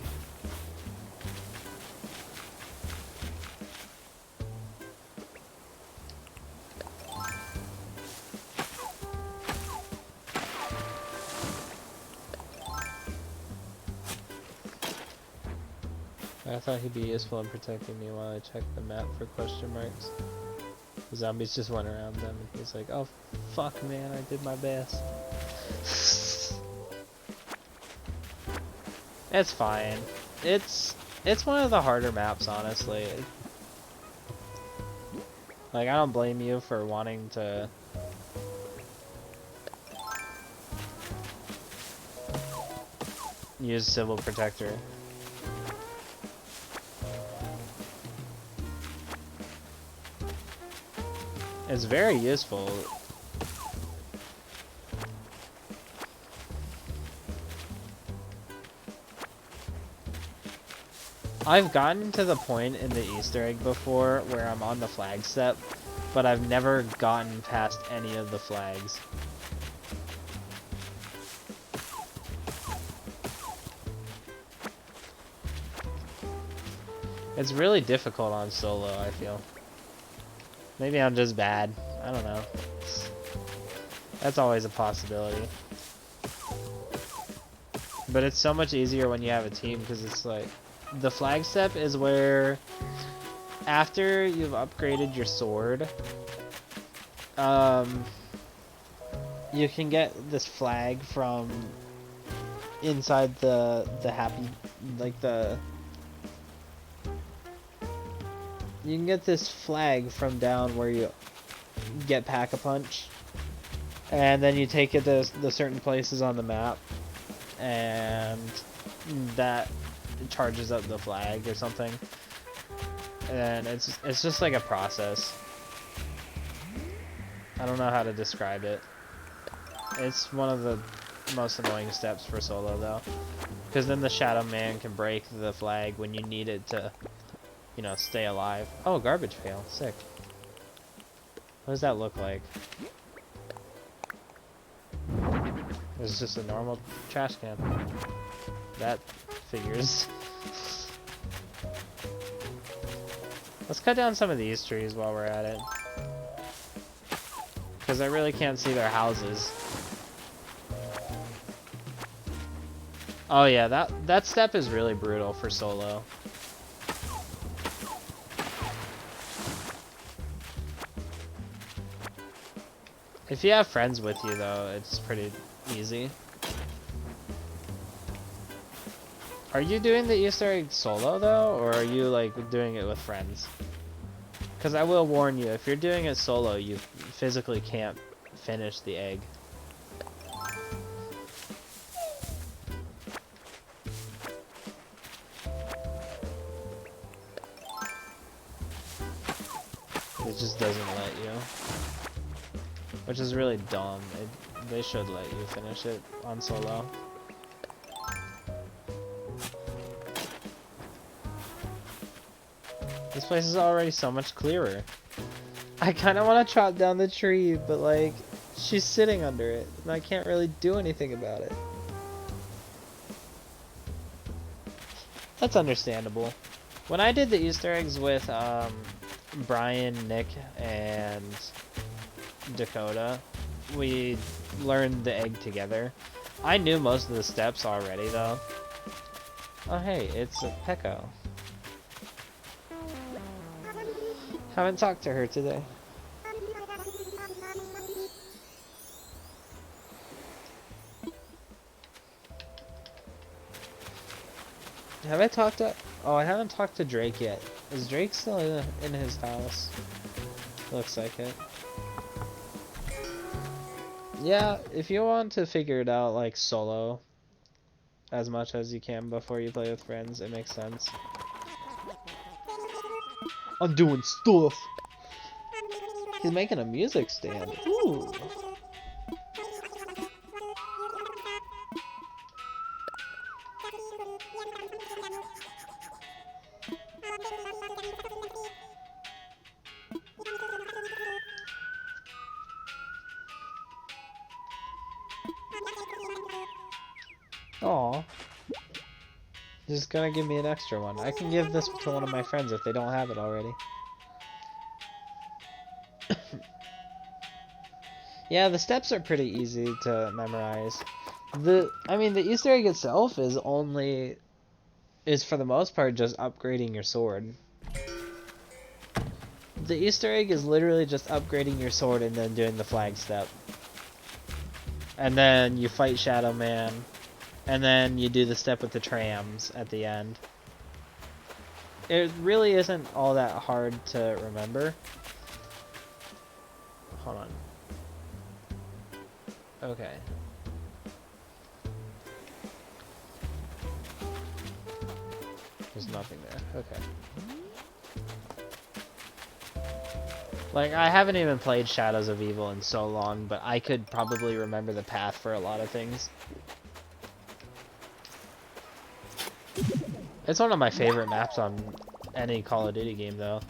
I thought he'd be useful in protecting me while I checked the map for question marks. The zombies just went around them and he's like, oh fuck man, I did my best. It's fine. It's one of the harder maps, honestly. Like, I don't blame you for wanting to use Civil Protector. It's very useful. I've gotten to the point in the Easter egg before where I'm on the flag step, but I've never gotten past any of the flags. It's really difficult on solo, I feel. Maybe I'm just bad. I don't know. That's always a possibility. But it's so much easier when you have a team, because it's like... The flag step is where, after you've upgraded your sword, you can get this flag from inside the happy, like the... You can get this flag from down where you get Pack-a-Punch, and then you take it to the certain places on the map, and that charges up the flag or something. And it's just like a process. I don't know how to describe it. It's one of the most annoying steps for solo though, because then the Shadow Man can break the flag when you need it to, you know, stay alive. Oh, garbage pail. Sick. What does that look like? It's just a normal trash can. That figures. Let's cut down some of these trees while we're at it, because I really can't see their houses. Oh yeah, that step is really brutal for solo. If you have friends with you though, it's pretty easy. Are you doing the Easter egg solo though, or are you like doing it with friends? Because I will warn you, if you're doing it solo, you physically can't finish the egg. just doesn't let you. Which is really dumb. They should let you finish it on solo. This place is already so much clearer. I kind of want to chop down the tree, but like, she's sitting under it, and I can't really do anything about it. That's understandable. When I did the Easter eggs with Brian, Nick, and Dakota, we learned the egg together. I knew most of the steps already, though. Oh hey, it's a Peko. Haven't talked to her today. Have I talked to... Oh, I haven't talked to Drake yet. Is Drake still in his house? Looks like it. Yeah, if you want to figure it out, like, solo as much as you can before you play with friends, it makes sense. I'm doing stuff! He's making a music stand. Ooh! Aw. He's gonna give me an extra one. I can give this to one of my friends if they don't have it already. Yeah, the steps are pretty easy to memorize. I mean, the Easter egg itself is for the most part just upgrading your sword. The Easter egg is literally just upgrading your sword and then doing the flag step. And then you fight Shadow Man. And then you do the step with the trams at the end. It really isn't all that hard to remember. Hold on. Okay. There's nothing there. Okay. Like, I haven't even played Shadows of Evil in so long, but I could probably remember the path for a lot of things. It's one of my favorite maps on any Call of Duty game, though.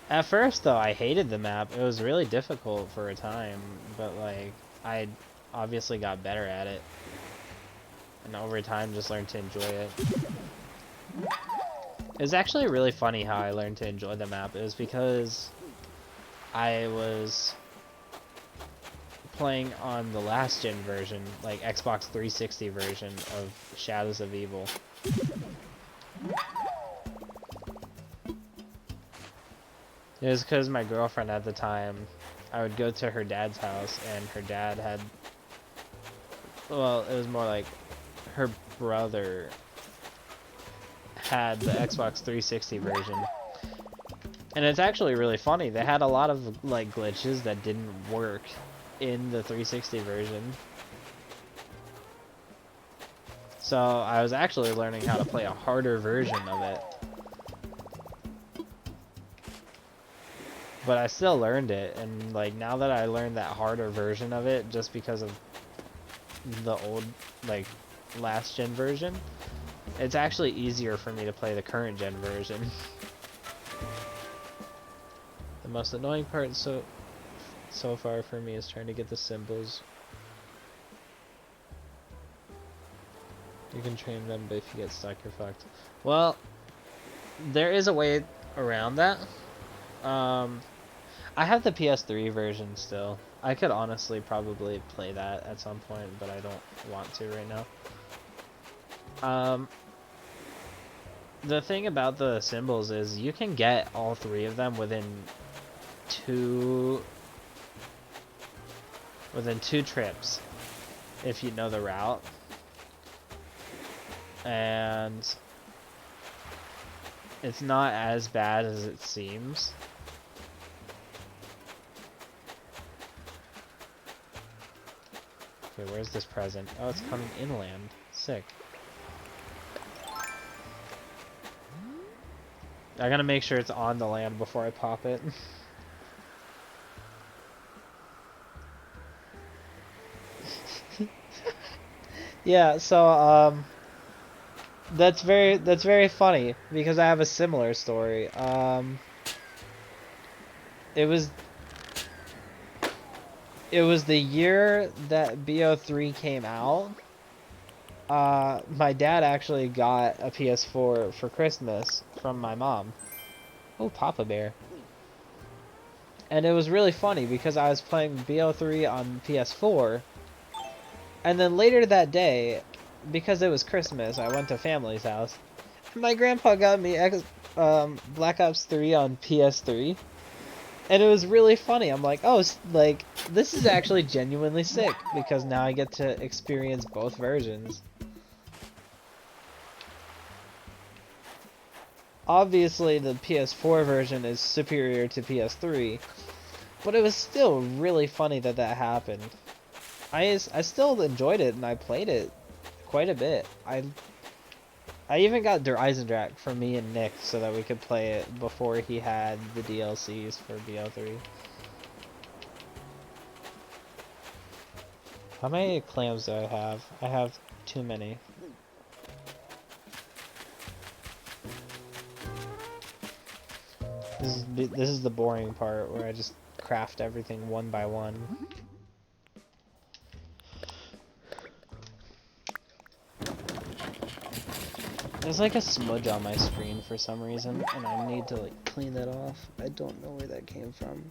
At first, though, I hated the map. It was really difficult for a time, but, like, I obviously got better at it. And over time, just learned to enjoy it. It was actually really funny how I learned to enjoy the map. It was because I was playing on the last gen version, like Xbox 360 version of Shadows of Evil. It was because my girlfriend at the time, I would go to her dad's house and her dad had, well, it was more like her brother had the Xbox 360 version. And it's actually really funny. They had a lot of like glitches that didn't work in the 360 version. So I was actually learning how to play a harder version of it. But I still learned it, and like now that I learned that harder version of it just because of the old like last gen version, it's actually easier for me to play the current gen version. The most annoying part so far for me is trying to get the symbols. You can train them, but if you get stuck, you're fucked. Well, there is a way around that. I have the PS3 version still. I could honestly probably play that at some point, but I don't want to right now. The thing about the symbols is you can get all three of them within two trips if you know the route. And it's not as bad as it seems. Okay, where's this present? Oh, it's coming inland. Sick. I gotta make sure it's on the land before I pop it. Yeah, so that's very funny because I have a similar story. It was the year that BO3 came out. My dad actually got a PS4 for Christmas from my mom. Oh, Papa Bear. And it was really funny because I was playing BO3 on PS4, and then later that day, because it was Christmas, I went to family's house. My grandpa got me Black Ops 3 on PS3, and it was really funny. I'm like, oh, like, this is actually genuinely sick, because now I get to experience both versions. Obviously, the PS4 version is superior to PS3, but it was still really funny that that happened. I still enjoyed it, and I played it quite a bit. I even got Der Eisendrache for me and Nick so that we could play it before he had the DLCs for BO3. How many clams do I have? I have too many. This is the boring part where I just craft everything one by one. There's like a smudge on my screen for some reason, and I need to like clean that off. I don't know where that came from.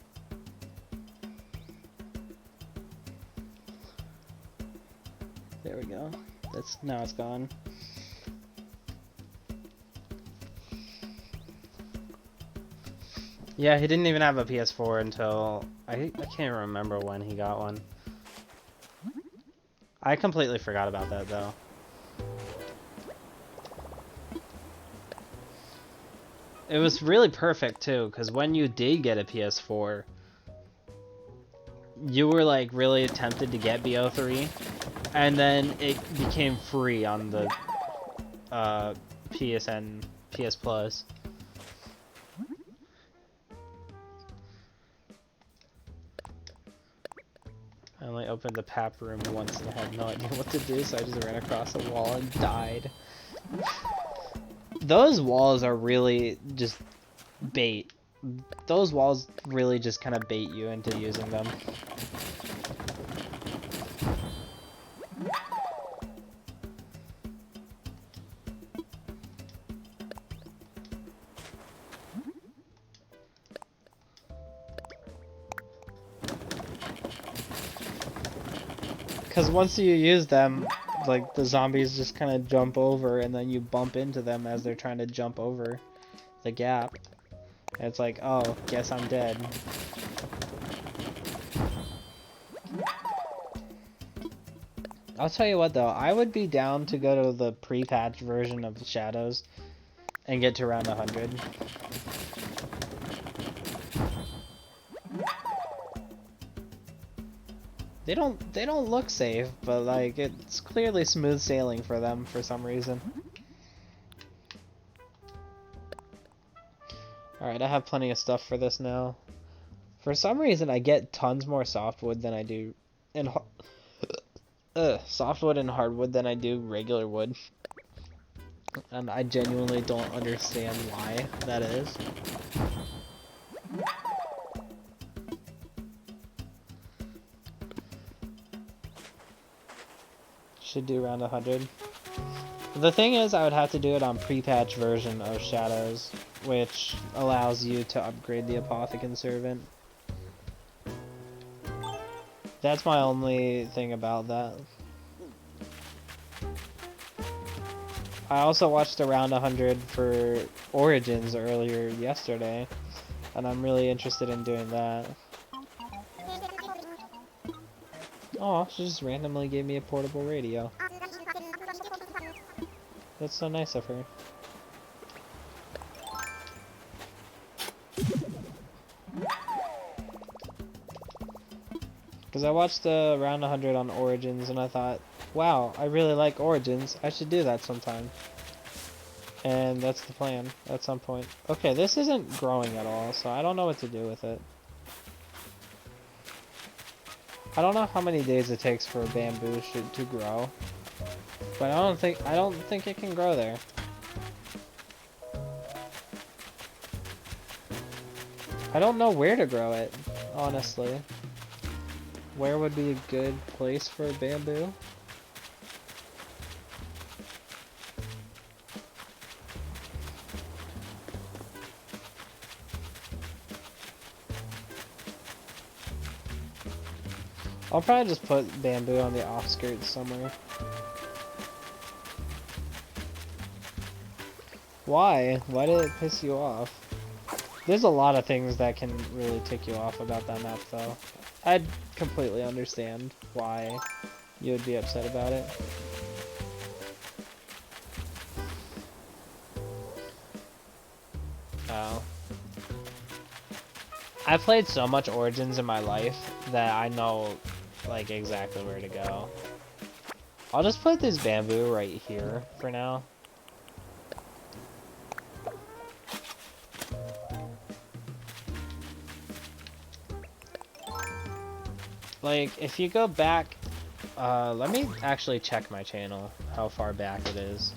There we go. Now it's gone. Yeah, he didn't even have a PS4 until I can't remember when he got one. I completely forgot about that though. It was really perfect too, because when you did get a PS4, you were like really tempted to get BO3, and then it became free on the PSN, PS Plus. I only opened the PAP room once and I had no idea what to do, so I just ran across a wall and died. Those walls are really just bait. Those walls really just kind of bait you into using them. Because once you use them, like, the zombies just kind of jump over, and then you bump into them as they're trying to jump over the gap. And it's like, oh, guess I'm dead. I'll tell you what, though, I would be down to go to the pre-patch version of Shadows and get to around 100. They don't look safe, but like it's clearly smooth sailing for them for some reason. Alright, I have plenty of stuff for this now. For some reason I get tons more softwood than I do in softwood and hardwood than I do regular wood. And I genuinely don't understand why that is. Should do around 100. The thing is, I would have to do it on pre-patch version of Shadows, which allows you to upgrade the Apothicon Servant. That's my only thing about that. I also watched around 100 for Origins earlier yesterday, and I'm really interested in doing that. Oh, she just randomly gave me a portable radio. That's so nice of her. Because I watched Around 100 on Origins, and I thought, wow, I really like Origins. I should do that sometime. And that's the plan at some point. Okay, this isn't growing at all, so I don't know what to do with it. I don't know how many days it takes for a bamboo shoot to grow, but I don't think it can grow there. I don't know where to grow it, honestly. Where would be a good place for a bamboo? I'll probably just put bamboo on the offskirts somewhere. Why? Why did it piss you off? There's a lot of things that can really tick you off about that map, though. I'd completely understand why you would be upset about it. Oh. I've played so much Origins in my life that I know, like, exactly where to go. I'll just put this bamboo right here for now. Like, if you go back, let me actually check my channel, how far back it is.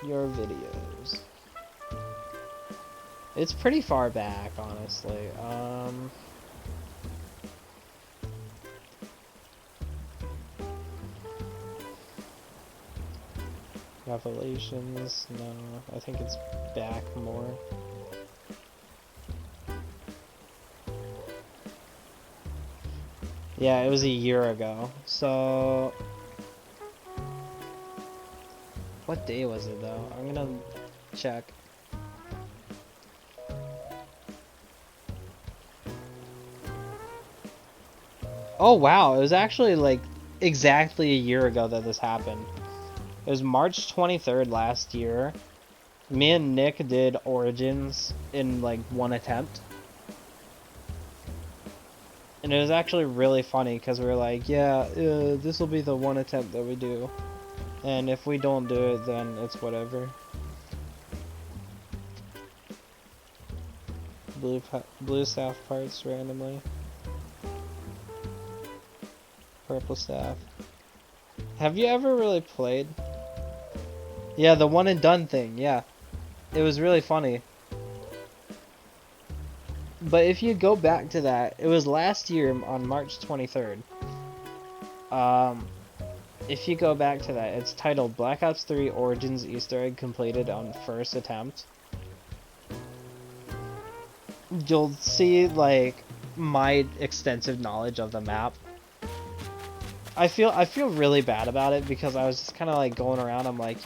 Your videos. It's pretty far back, honestly. Revelations, no, I think it's back more. Yeah, it was a year ago, so... What day was it, though? I'm gonna check. Oh, wow, it was actually, like, exactly a year ago that this happened. It was March 23rd last year. Me and Nick did Origins in, like, one attempt. And it was actually really funny, because we were like, yeah, this will be the one attempt that we do. And if we don't do it, then it's whatever. Blue staff parts randomly. Purple staff. Have you ever really played? Yeah, the one and done thing, yeah. It was really funny. But if you go back to that, it was last year on March 23rd. If you go back to that, it's titled Black Ops 3 Origins Easter Egg Completed on First Attempt. You'll see, like, my extensive knowledge of the map. I feel really bad about it because I was just kind of like going around. I'm like,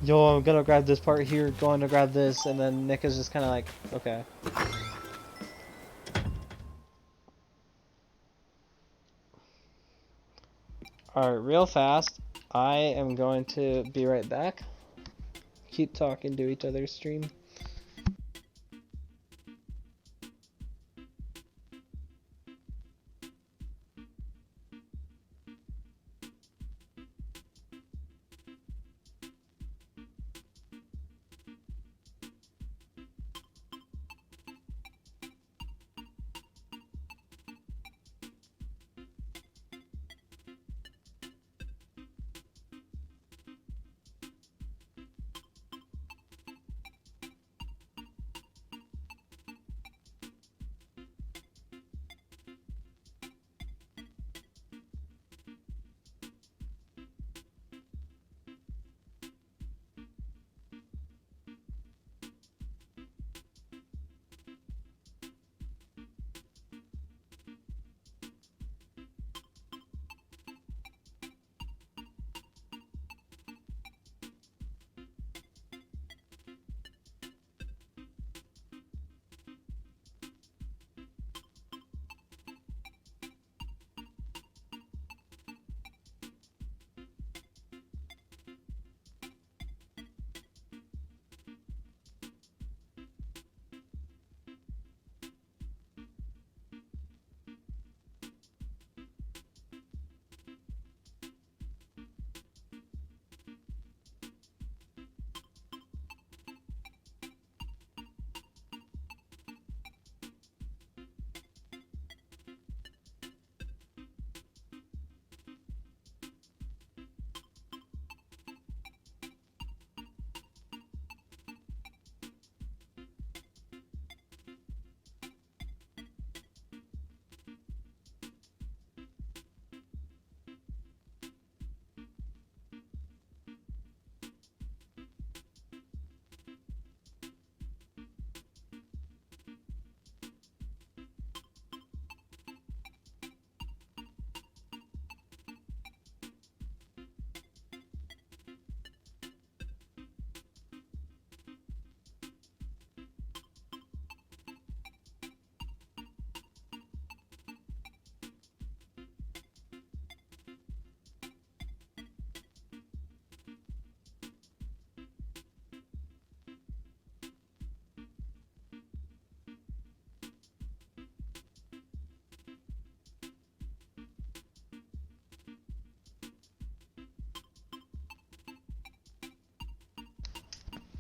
yo, I'm gonna grab this part here, going to grab this, and then Nick is just kind of like, okay. Alright, real fast, I am going to be right back. Keep talking to each other's stream.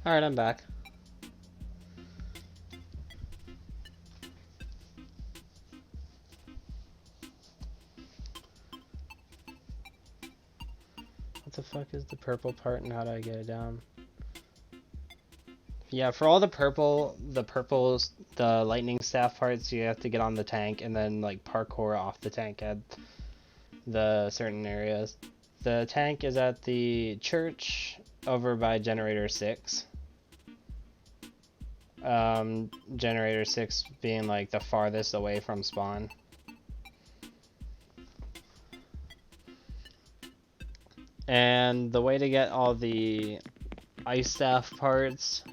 Alright, I'm back. What the fuck is the purple part and how do I get it down? Yeah, for all the purples, the lightning staff parts, you have to get on the tank and then like parkour off the tank at the certain areas. The tank is at the church over by generator 6. Generator 6 being like the farthest away from spawn. And the way to get all the ice staff parts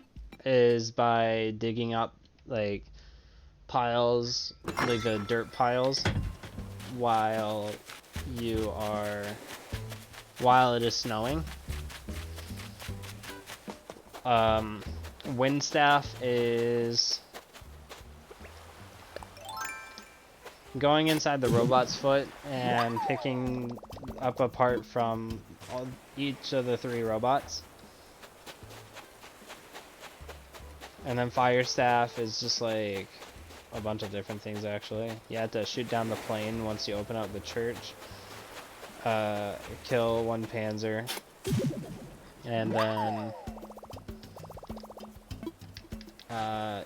is by digging up like piles, like the dirt piles, while it is snowing. Wind staff is going inside the robot's foot and picking up a part from each of the 3 robots. And then fire staff is just like a bunch of different things actually. You have to shoot down the plane once you open up the church. Kill 1 panzer. And then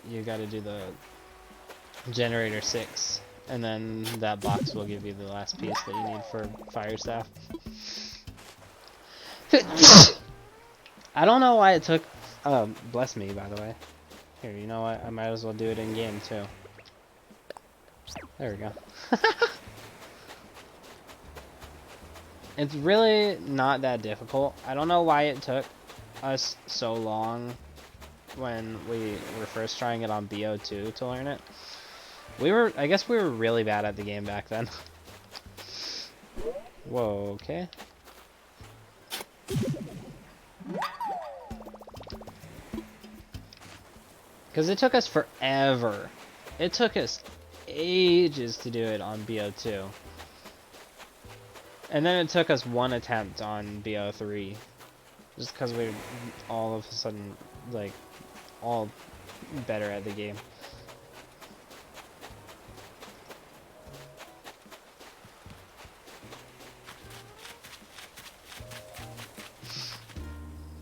you gotta do the generator 6. And then that box will give you the last piece that you need for fire staff. I don't know why it took... bless me, by the way. Here, you know what? I might as well do it in game, too. There we go. It's really not that difficult. I don't know why it took us so long when we were first trying it on BO2 to learn it. I guess we were really bad at the game back then. Whoa, okay. Because it took us forever. It took us ages to do it on BO2. And then it took us 1 attempt on BO3. Just because we were all of a sudden, like, all better at the game.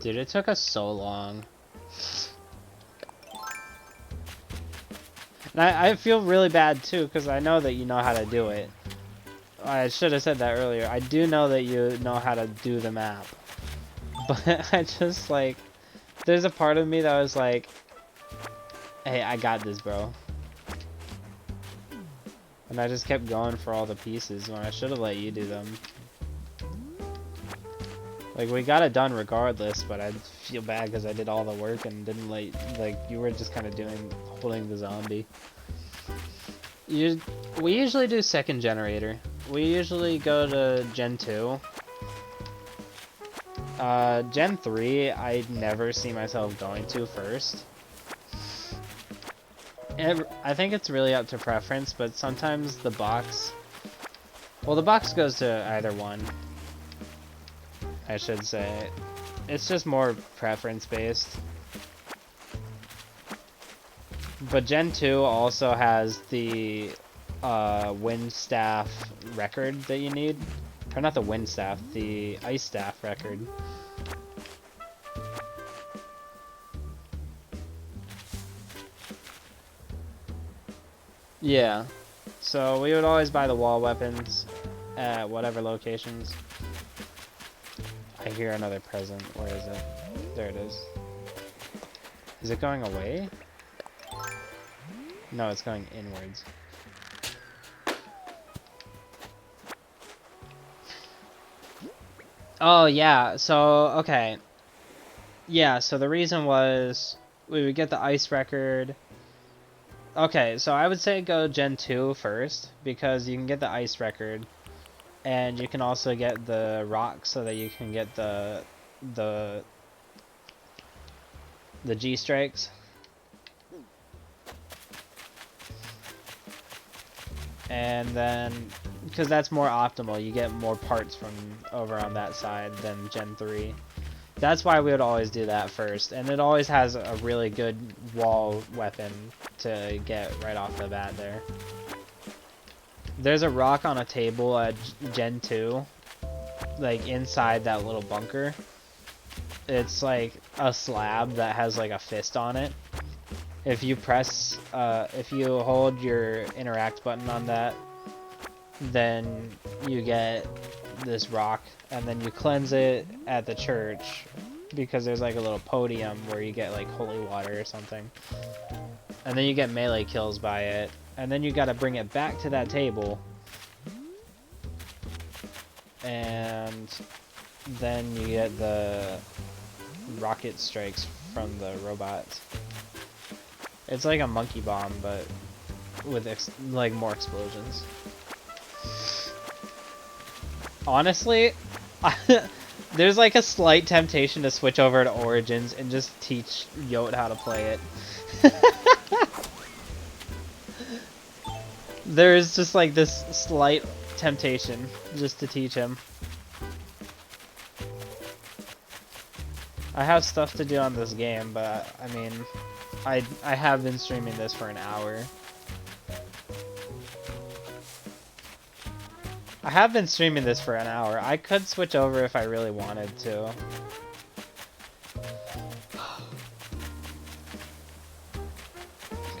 Dude, it took us so long. And I feel really bad too, because I know that you know how to do it. I should have said that earlier. I do know that you know how to do the map. But I just like... There's a part of me that was like... Hey, I got this, bro. And I just kept going for all the pieces when I should have let you do them. Like, we got it done regardless, but I feel bad because I did all the work and didn't let... Like, you were just kind of holding the zombie. We usually do second generator. We usually go to Gen 2. Gen 3, I never see myself going to first. I think it's really up to preference, but sometimes the box... Well, the box goes to either one, I should say. It's just more preference based. But Gen 2 also has the wind staff record that you need. Or not the wind staff, the ice staff record. Yeah. So we would always buy the wall weapons at whatever locations. I hear another present. Where is it? There it is. Is it going away? No, it's going inwards. Oh, yeah. So, okay. Yeah, so the reason was we would get the ice record. Okay, so I would say go Gen 2 first, because you can get the ice record. And you can also get the rock so that you can get the G-strikes. And then, because that's more optimal, you get more parts from over on that side than Gen 3. That's why we would always do that first, and it always has a really good wall weapon to get right off the bat there. There's a rock on a table at Gen 2, like inside that little bunker. It's like a slab that has like a fist on it. If you hold your interact button on that, then you get this rock, and then you cleanse it at the church because there's like a little podium where you get like holy water or something, and then you get melee kills by it, and then you got to bring it back to that table, and then you get the rocket strikes from the robots. It's like a monkey bomb, but with like more explosions. Honestly, there's like a slight temptation to switch over to Origins and just teach Yote how to play it. There's just like this slight temptation just to teach him. I have stuff to do on this game, but I mean, I have been streaming this for an hour. I could switch over if I really wanted to.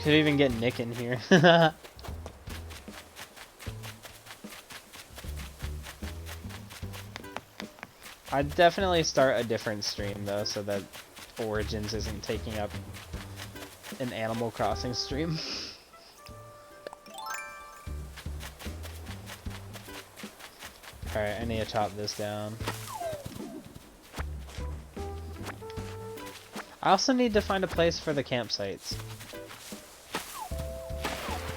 Could even get Nick in here. I'd definitely start a different stream though, so that Origins isn't taking up an Animal Crossing stream. Alright, I need to chop this down. I also need to find a place for the campsites.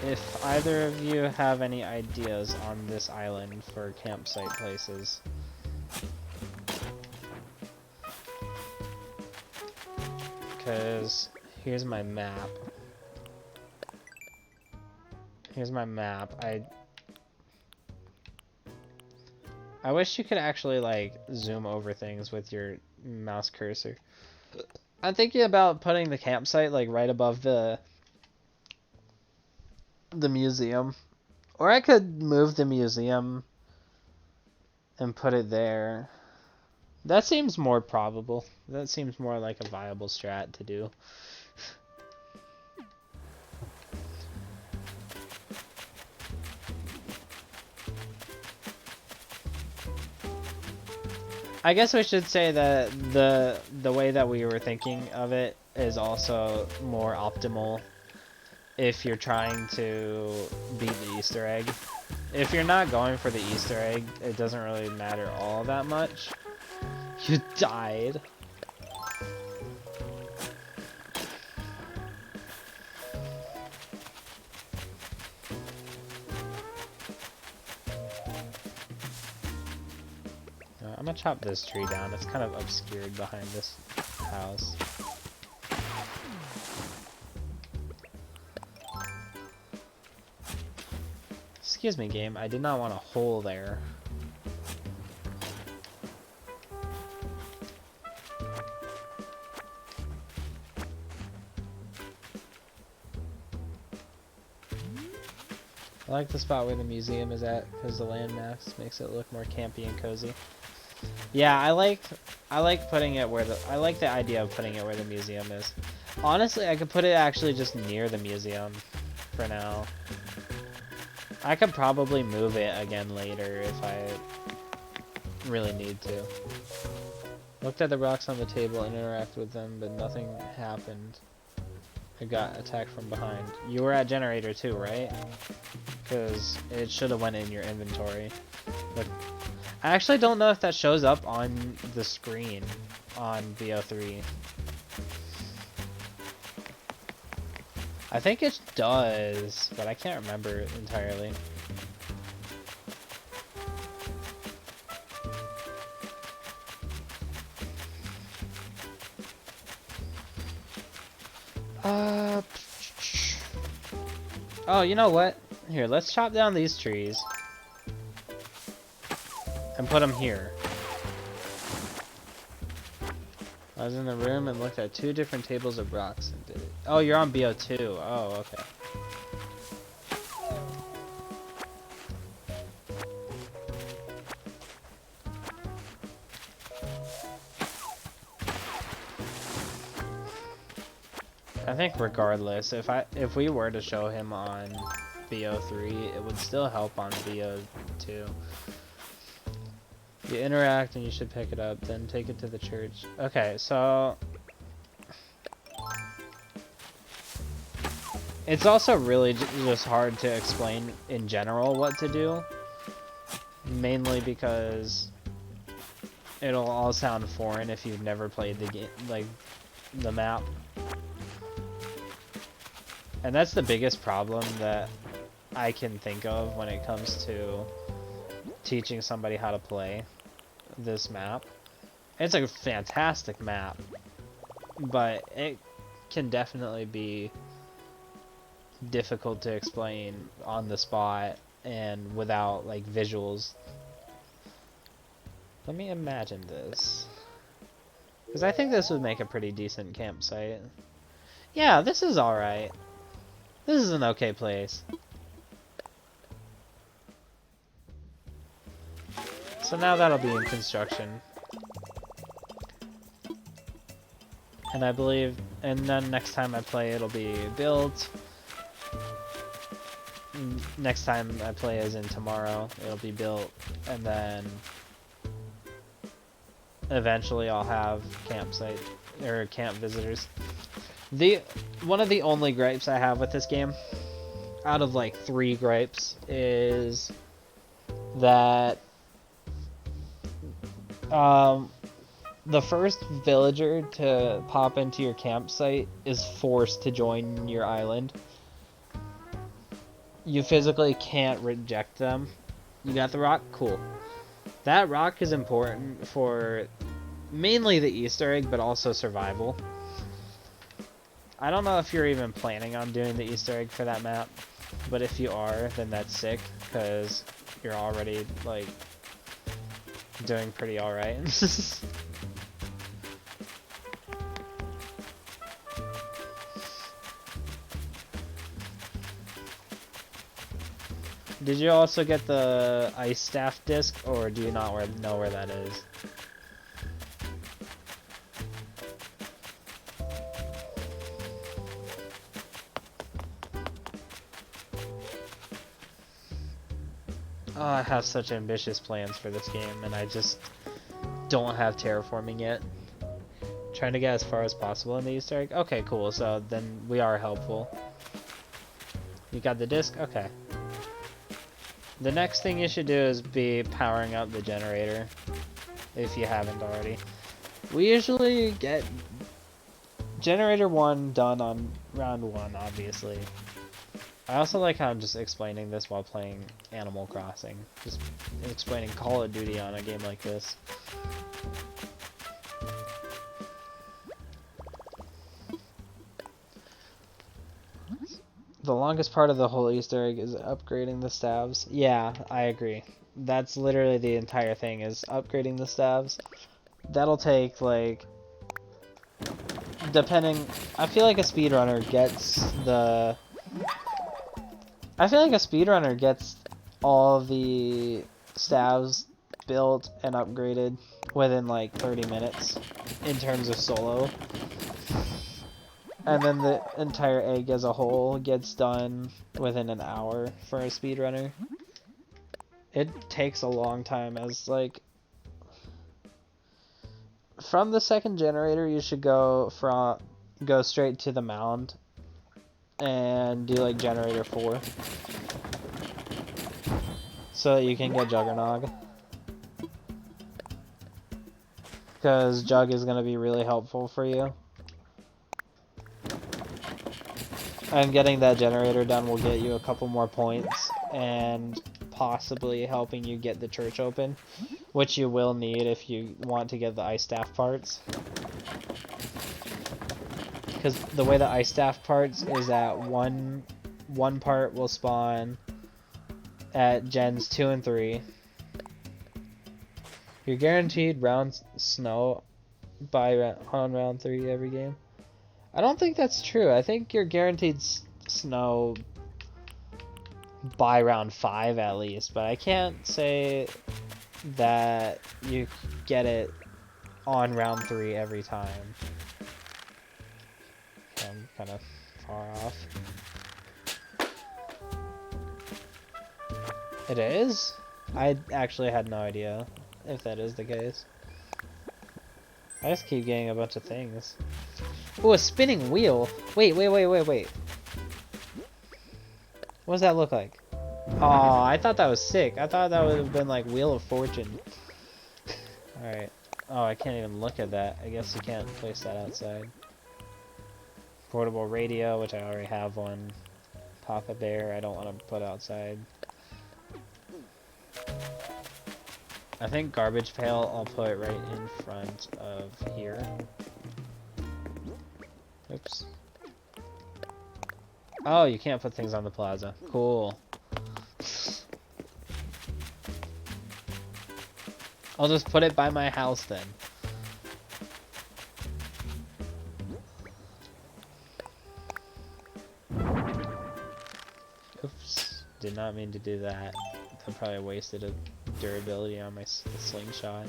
If either of you have any ideas on this island for campsite places. Because here's my map. I wish you could actually like zoom over things with your mouse cursor. I'm thinking about putting the campsite like right above the museum. Or I could move the museum and put it there. That seems more probable. That seems more like a viable strat to do. I guess we should say that the way that we were thinking of it is also more optimal if you're trying to beat the Easter egg. If you're not going for the Easter egg, it doesn't really matter all that much. You died. I'm gonna chop this tree down. It's kind of obscured behind this house. Excuse me, game. I did not want a hole there. I like the spot where the museum is at because the landmass makes it look more campy and cozy. Yeah, I like putting it where I like the idea of putting it where the museum is. Honestly, I could put it actually just near the museum for now. I could probably move it again later if I really need to. Looked at the rocks on the table and interacted with them, but nothing happened. I got attacked from behind. You were at generator too, right? Because it should have went in your inventory. But I actually don't know if that shows up on the screen on BO3. I think it does, but I can't remember it entirely. Oh, you know what? Here, let's chop down these trees and put them here. I was in the room and looked at 2 different tables of rocks and did it. Oh, you're on BO2. Oh, okay. I think regardless, if we were to show him on BO3, it would still help on BO2. You interact and you should pick it up, then take it to the church. Okay, so it's also really just hard to explain in general what to do, mainly because it'll all sound foreign if you've never played the game, like the map. And that's the biggest problem that I can think of when it comes to teaching somebody how to play this map. It's a fantastic map, but it can definitely be difficult to explain on the spot and without like visuals. Let me imagine this, because I think this would make a pretty decent campsite. Yeah, this is alright. This is an okay place. So now that'll be in construction. And I believe, and then next time I play it'll be built. Next time I play as in tomorrow, it'll be built, and then eventually I'll have campsite or camp visitors. One of the only gripes I have with this game, out of like 3 gripes, is that the first villager to pop into your campsite is forced to join your island. You physically can't reject them. You got the rock? Cool. That rock is important for mainly the Easter egg, but also survival. I don't know if you're even planning on doing the Easter egg for that map, but if you are, then that's sick, because you're already, like, doing pretty alright. Did you also get the ice staff disc, or do you not know where that is? Oh, I have such ambitious plans for this game, and I just don't have terraforming yet. Trying to get as far as possible in the Easter egg? Okay, cool, so then we are helpful. You got the disc? Okay. The next thing you should do is be powering up the generator, if you haven't already. We usually get generator 1 done on round 1, obviously. I also like how I'm just explaining this while playing Animal Crossing. Just explaining Call of Duty on a game like this. The longest part of the whole Easter egg is upgrading the staves. Yeah, I agree. That's literally the entire thing, is upgrading the staves. That'll take, like, depending... I feel like a speedrunner gets all the staves built and upgraded within like 30 minutes in terms of solo. And then the entire egg as a whole gets done within an hour for a speedrunner. It takes a long time, as like... From the second generator you should go straight to the mound and do like generator 4 so that you can get Juggernog, because Jug is going to be really helpful for you, and getting that generator done will get you a couple more points and possibly helping you get the church open, which you will need if you want to get the ice staff parts. Because the way the ice staff parts is that one part will spawn at gens 2 and 3. You're guaranteed round snow on round 3 every game. I don't think that's true. I think you're guaranteed snow by round 5 at least, but I can't say that you get it on round 3 every time. I'm kind of far off. It is? I actually had no idea if that is the case. I just keep getting a bunch of things. Ooh, a spinning wheel! Wait. What does that look like? Oh, I thought that was sick. I thought that would have been like Wheel of Fortune. Alright. Oh, I can't even look at that. I guess you can't place that outside. Portable radio, which I already have one. Papa Bear, I don't want to put outside. I think garbage pail I'll put right in front of here. Oops. Oh, you can't put things on the plaza. Cool. I'll just put it by my house then. Oops. Did not mean to do that. I probably wasted a durability on my slingshot.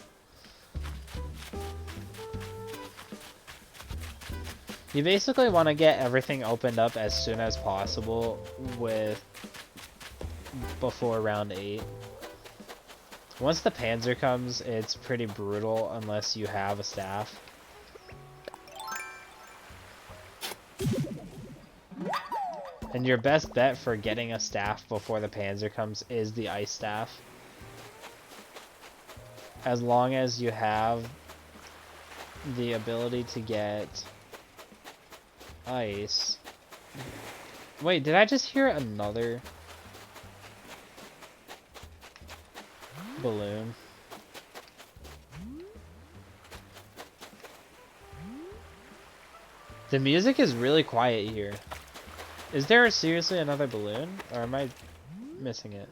You basically want to get everything opened up as soon as possible before round 8. Once the Panzer comes, it's pretty brutal unless you have a staff. And your best bet for getting a staff before the Panzer comes is the ice staff. As long as you have the ability to get ice. Wait, did I just hear another balloon? The music is really quiet here. Is there seriously another balloon? Or am I missing it?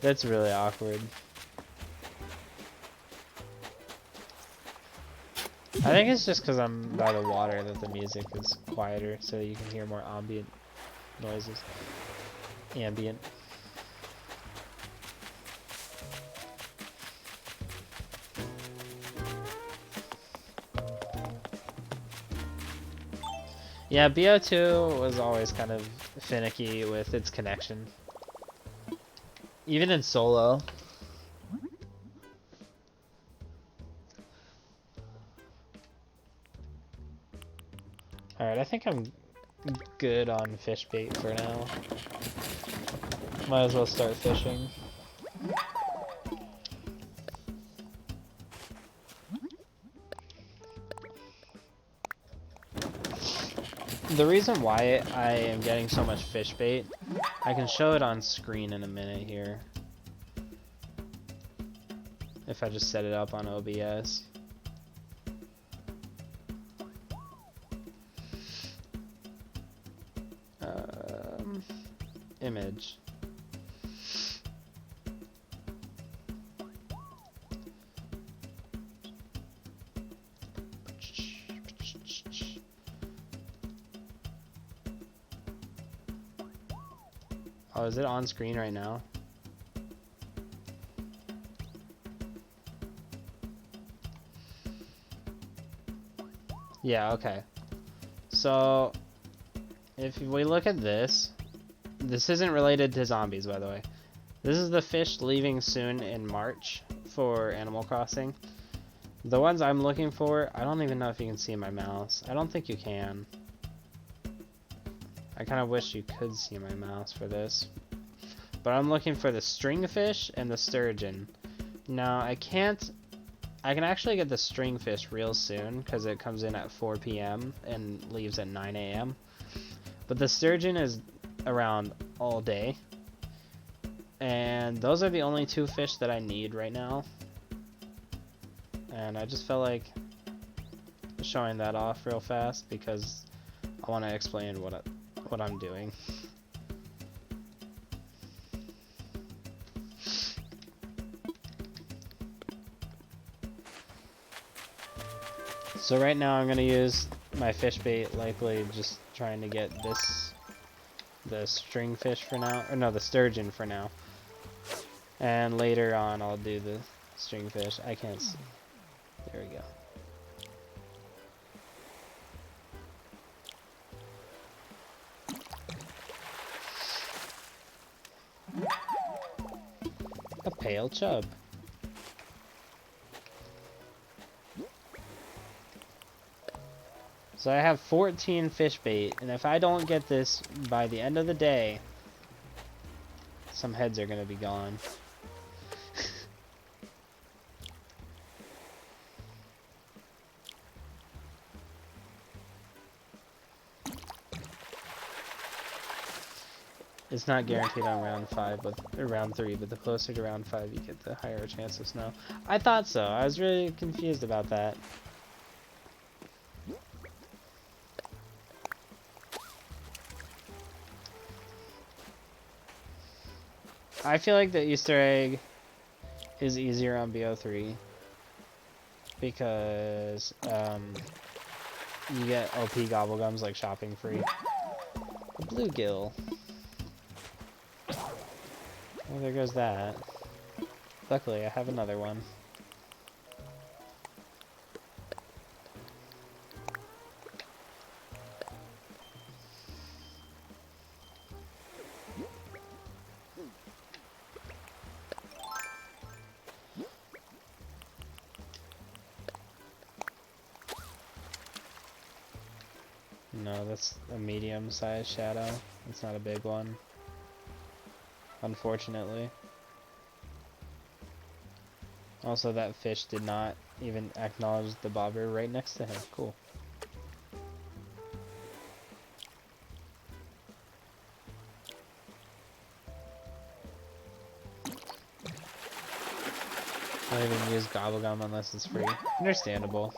That's really awkward. I think it's just because I'm by the water that the music is quieter, so you can hear more ambient noises. Ambient. Yeah, BO2 was always kind of finicky with its connection. Even in solo. Alright, I think I'm good on fish bait for now. Might as well start fishing. The reason why I am getting so much fish bait, I can show it on screen in a minute here. If I just set it up on OBS. Image. Oh, is it on screen right now? Yeah, okay. So, if we look at this, this isn't related to zombies, by the way. This is the fish leaving soon in March for Animal Crossing. The ones I'm looking for, I don't even know if you can see my mouse. I don't think you can. I kind of wish you could see my mouse for this. But I'm looking for the stringfish and the sturgeon. Now, I can actually get the stringfish real soon because it comes in at 4 p.m. and leaves at 9 a.m. But the sturgeon is around all day. And those are the only 2 fish that I need right now. And I just felt like showing that off real fast because I want to explain what I'm doing. So right now I'm going to use my fish bait, likely just trying to get the string fish for now, or no, the sturgeon for now. And later on I'll do the string fish. I can't see. There we go. A pale chub. So I have 14 fish bait, and if I don't get this by the end of the day, some heads are gonna be gone. It's not guaranteed on round 5, or round 3, but the closer to round 5 you get, the higher chance of snow. I thought so. I was really confused about that. I feel like the Easter egg is easier on BO3 because you get OP gobblegums like shopping free. A bluegill. Oh, there goes that. Luckily, I have another one. No, that's a medium-sized shadow. It's not a big one. Unfortunately. Also, that fish did not even acknowledge the bobber right next to him. Cool. Don't even use gobblegum unless it's free. Understandable.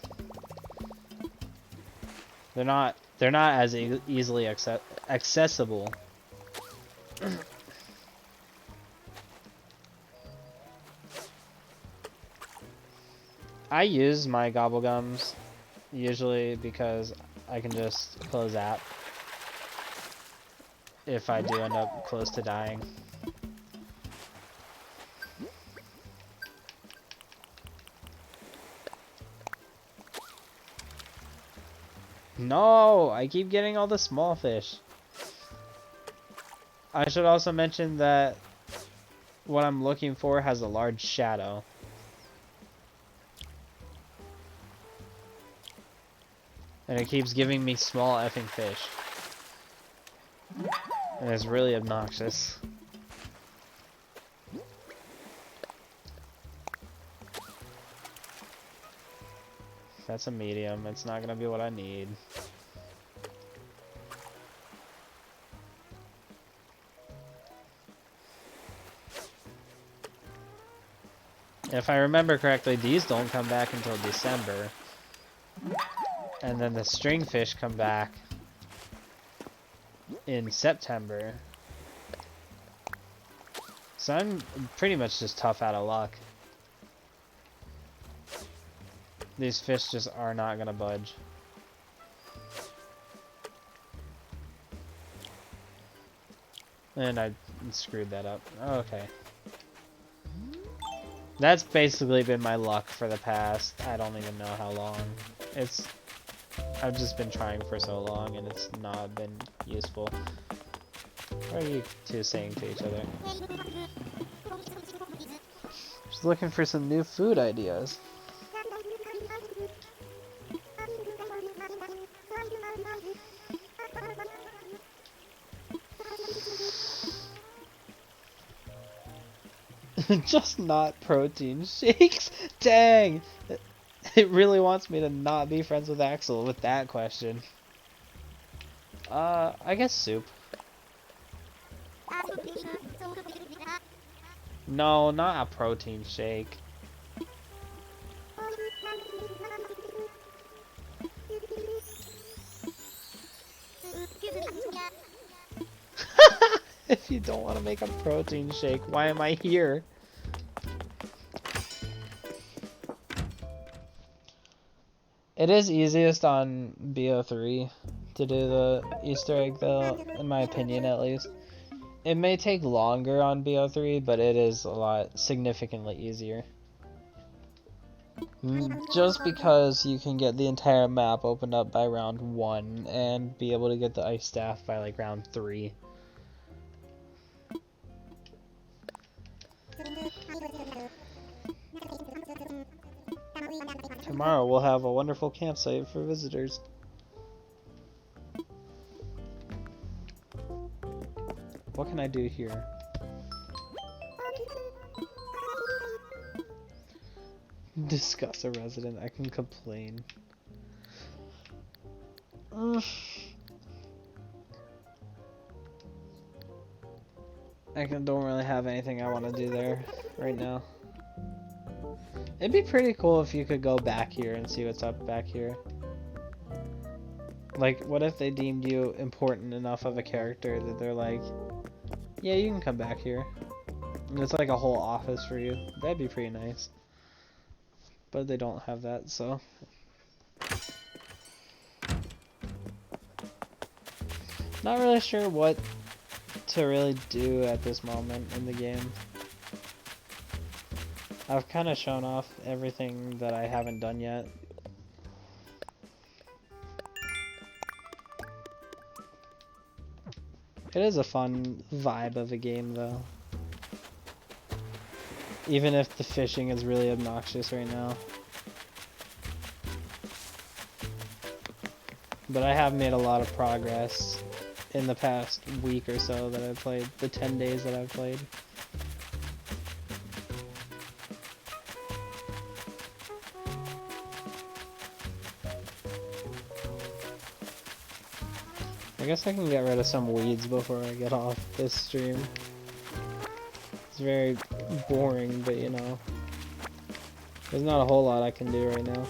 They're not as easily accessible. I use my gobblegums usually because I can just close app if I do end up close to dying. No, I keep getting all the small fish. I should also mention that what I'm looking for has a large shadow. And it keeps giving me small effing fish. And it's really obnoxious. That's a medium. It's not gonna be what I need. If I remember correctly, these don't come back until December. And then the string fish come back in September. So I'm pretty much just tough out of luck. These fish just are not gonna budge. And I screwed that up. Okay. That's basically been my luck for the past, I don't even know how long. I've just been trying for so long and it's not been useful. What are you two saying to each other? Just looking for some new food ideas. Just not protein shakes? Dang! It really wants me to not be friends with Axel with that question. I guess soup. No, not a protein shake. If you don't want to make a protein shake, why am I here? It is easiest on BO3 to do the Easter egg though, in my opinion at least. It may take longer on BO3, but it is a lot significantly easier. Just because you can get the entire map opened up by round 1 and be able to get the ice staff by like round 3. Tomorrow we'll have a wonderful campsite for visitors. What can I do here? Discuss a resident. I can complain. Don't really have anything I want to do there right now. It'd be pretty cool if you could go back here and see what's up back here. Like, what if they deemed you important enough of a character that they're like, yeah, you can come back here. And it's like a whole office for you. That'd be pretty nice. But they don't have that, so. Not really sure what to really do at this moment in the game. I've kind of shown off everything that I haven't done yet. It is a fun vibe of a game though. Even if the fishing is really obnoxious right now. But I have made a lot of progress in the past week or so that I've played, the 10 days that I've played. I guess I can get rid of some weeds before I get off this stream. It's very boring, but you know, there's not a whole lot I can do right now.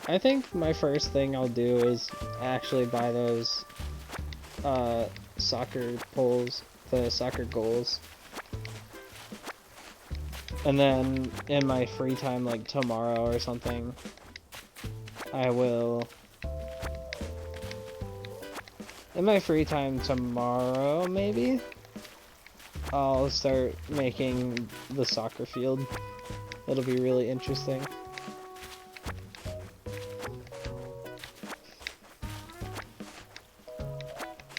I think my first thing I'll do is actually buy those soccer poles, the soccer goals. And then in my free time, like tomorrow or something, I will... In my free time tomorrow, maybe? I'll start making the soccer field. It'll be really interesting.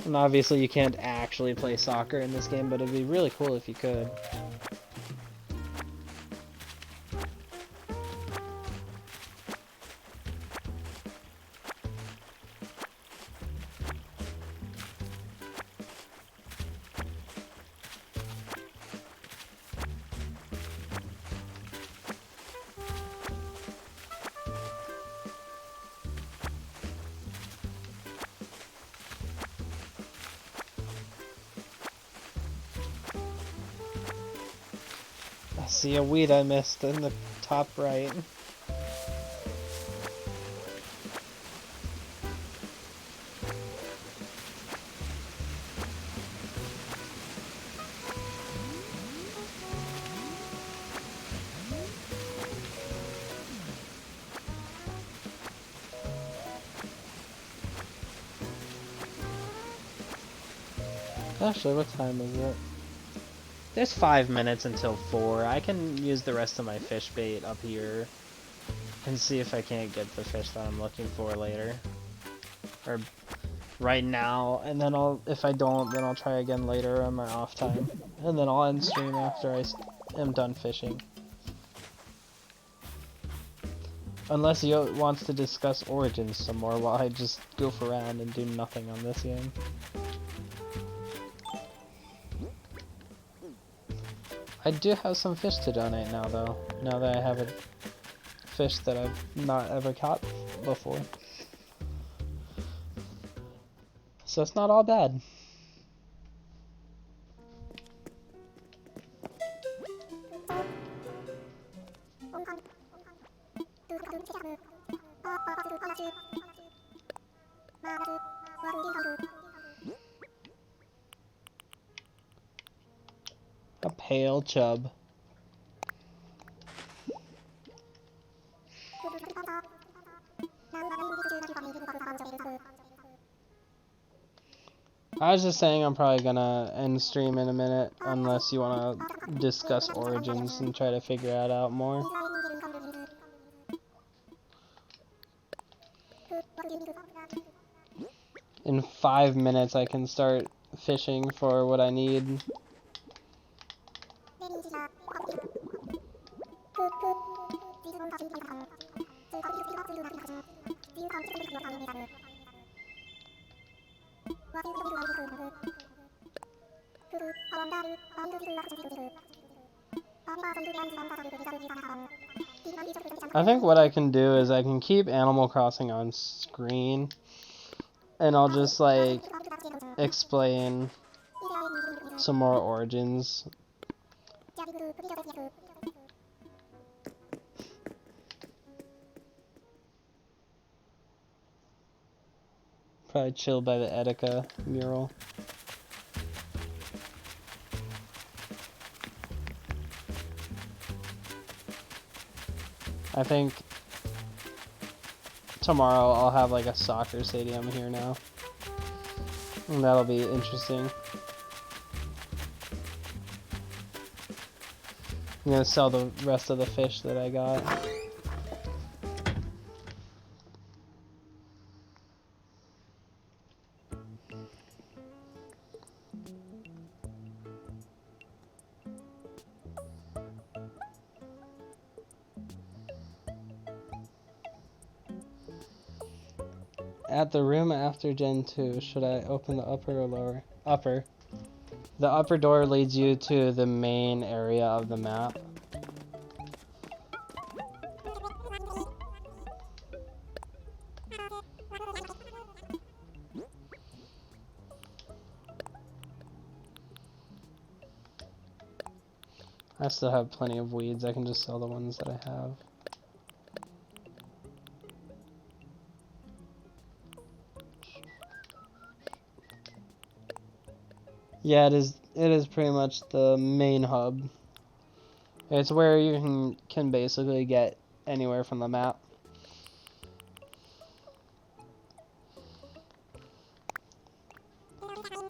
And obviously you can't actually play soccer in this game, but it'd be really cool if you could. See a weed I missed in the top right. Actually, what time is it? There's 5 minutes until 4. I can use the rest of my fish bait up here and see if I can't get the fish that I'm looking for later. Or right now, and then if I don't, then I'll try again later on my off time. And then I'll end stream after I am done fishing. Unless you wants to discuss Origins some more while I just goof around and do nothing on this game. I do have some fish to donate now though, now that I have a fish that I've not ever caught before. So it's not all bad. Hail Chub. I was just saying I'm probably gonna end stream in a minute, unless you want to discuss Origins and try to figure it out more. In 5 minutes I can start fishing for what I need. I think what I can do is I can keep Animal Crossing on screen, and I'll just like explain some more Origins. Probably chill by the Etika mural. I think tomorrow I'll have like a soccer stadium here now. And that'll be interesting. I'm gonna sell the rest of the fish that I got. At the room after Gen 2, should I open the upper or lower? Upper. The upper door leads you to the main area of the map. I still have plenty of weeds, I can just sell the ones that I have. Yeah, it is pretty much the main hub. It's where you can basically get anywhere from the map.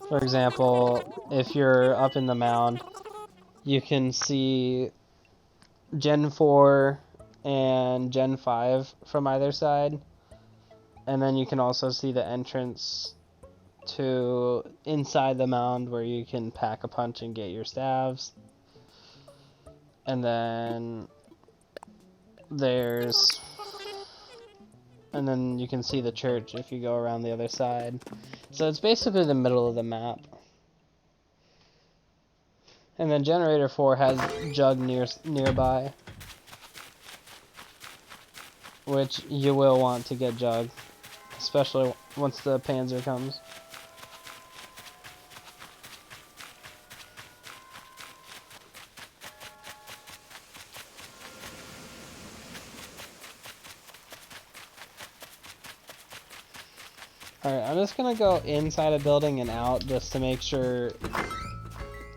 For example, if you're up in the mound, you can see Gen 4 and Gen 5 from either side. And then you can also see the entrance to inside the mound where you can pack a punch and get your staves. And then you can see the church if you go around the other side. So it's basically the middle of the map. And then Generator 4 has Jug nearby, which you will want to get Jug, especially once the Panzer comes. Alright, I'm just gonna go inside a building and out just to make sure,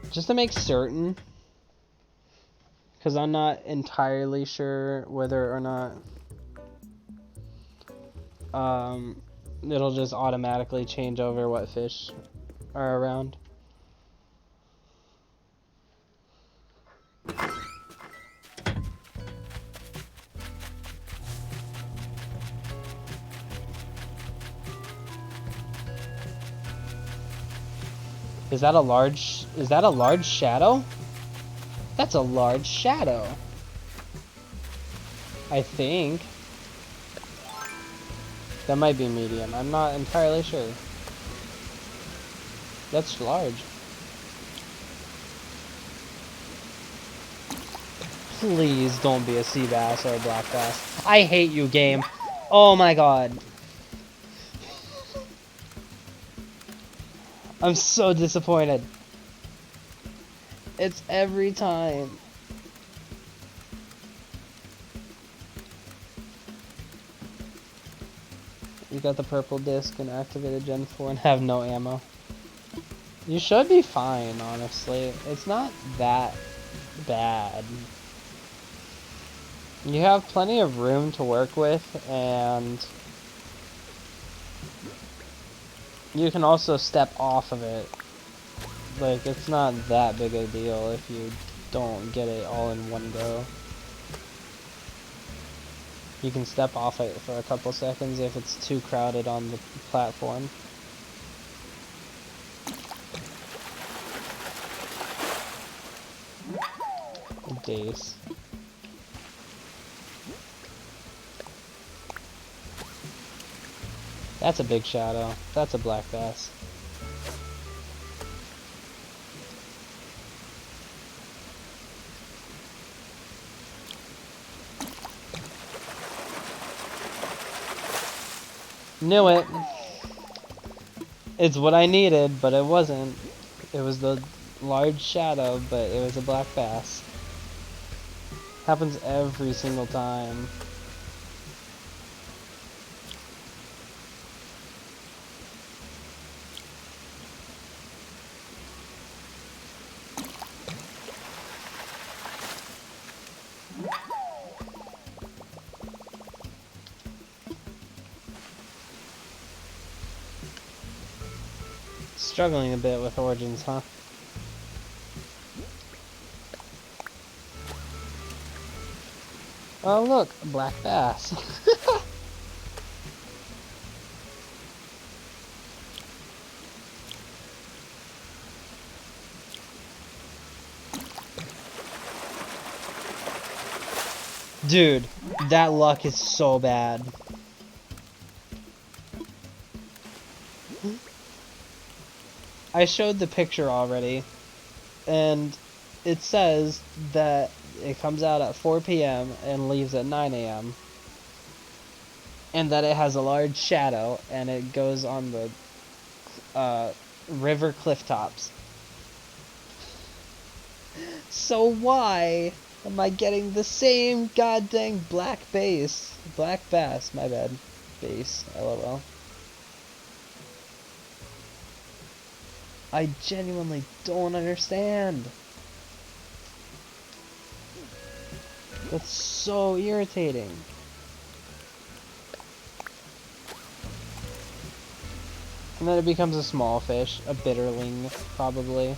just to make certain, because I'm not entirely sure whether or not it'll just automatically change over what fish are around. Is that a large shadow? That's a large shadow. I think. That might be medium. I'm not entirely sure. That's large. Please don't be a sea bass or a black bass. I hate you, game. Oh my god. I'm so disappointed. It's every time. You got the purple disc and activated Gen 4 and have no ammo. You should be fine, honestly. It's not that bad. You have plenty of room to work with, and you can also step off of it. Like, it's not that big a deal if you don't get it all in one go. You can step off it for a couple seconds if it's too crowded on the platform. Dace. That's a big shadow. That's a black bass. Knew it. It's what I needed, but it wasn't. It was the large shadow, but it was a black bass. Happens every single time. Struggling a bit with Origins, huh? Oh look, a black bass. Dude, that luck is so bad. I showed the picture already, and it says that it comes out at 4 p.m. and leaves at 9 a.m. and that it has a large shadow and it goes on the river cliff tops. So why am I getting the same goddamn black bass? Black bass, my bad. Bass, lol. I genuinely don't understand. That's so irritating. And then it becomes a small fish, a bitterling, probably.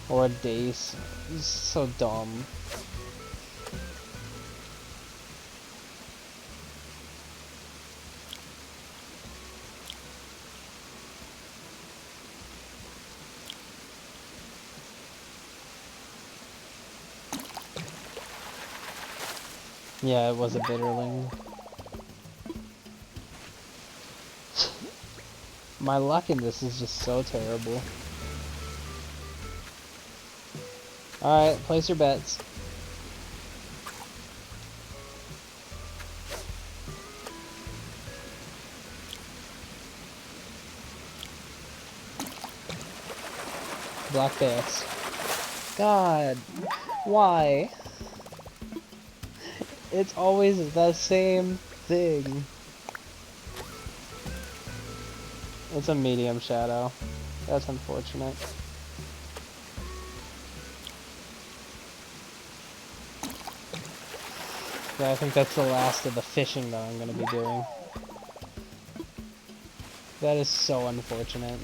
Or a dace. It's so dumb. Yeah, it was a bitterling. My luck in this is just so terrible. Alright, place your bets. Black bass. God, why? It's always the same thing. It's a medium shadow. That's unfortunate. Yeah, I think that's the last of the fishing that I'm gonna be doing. That is so unfortunate.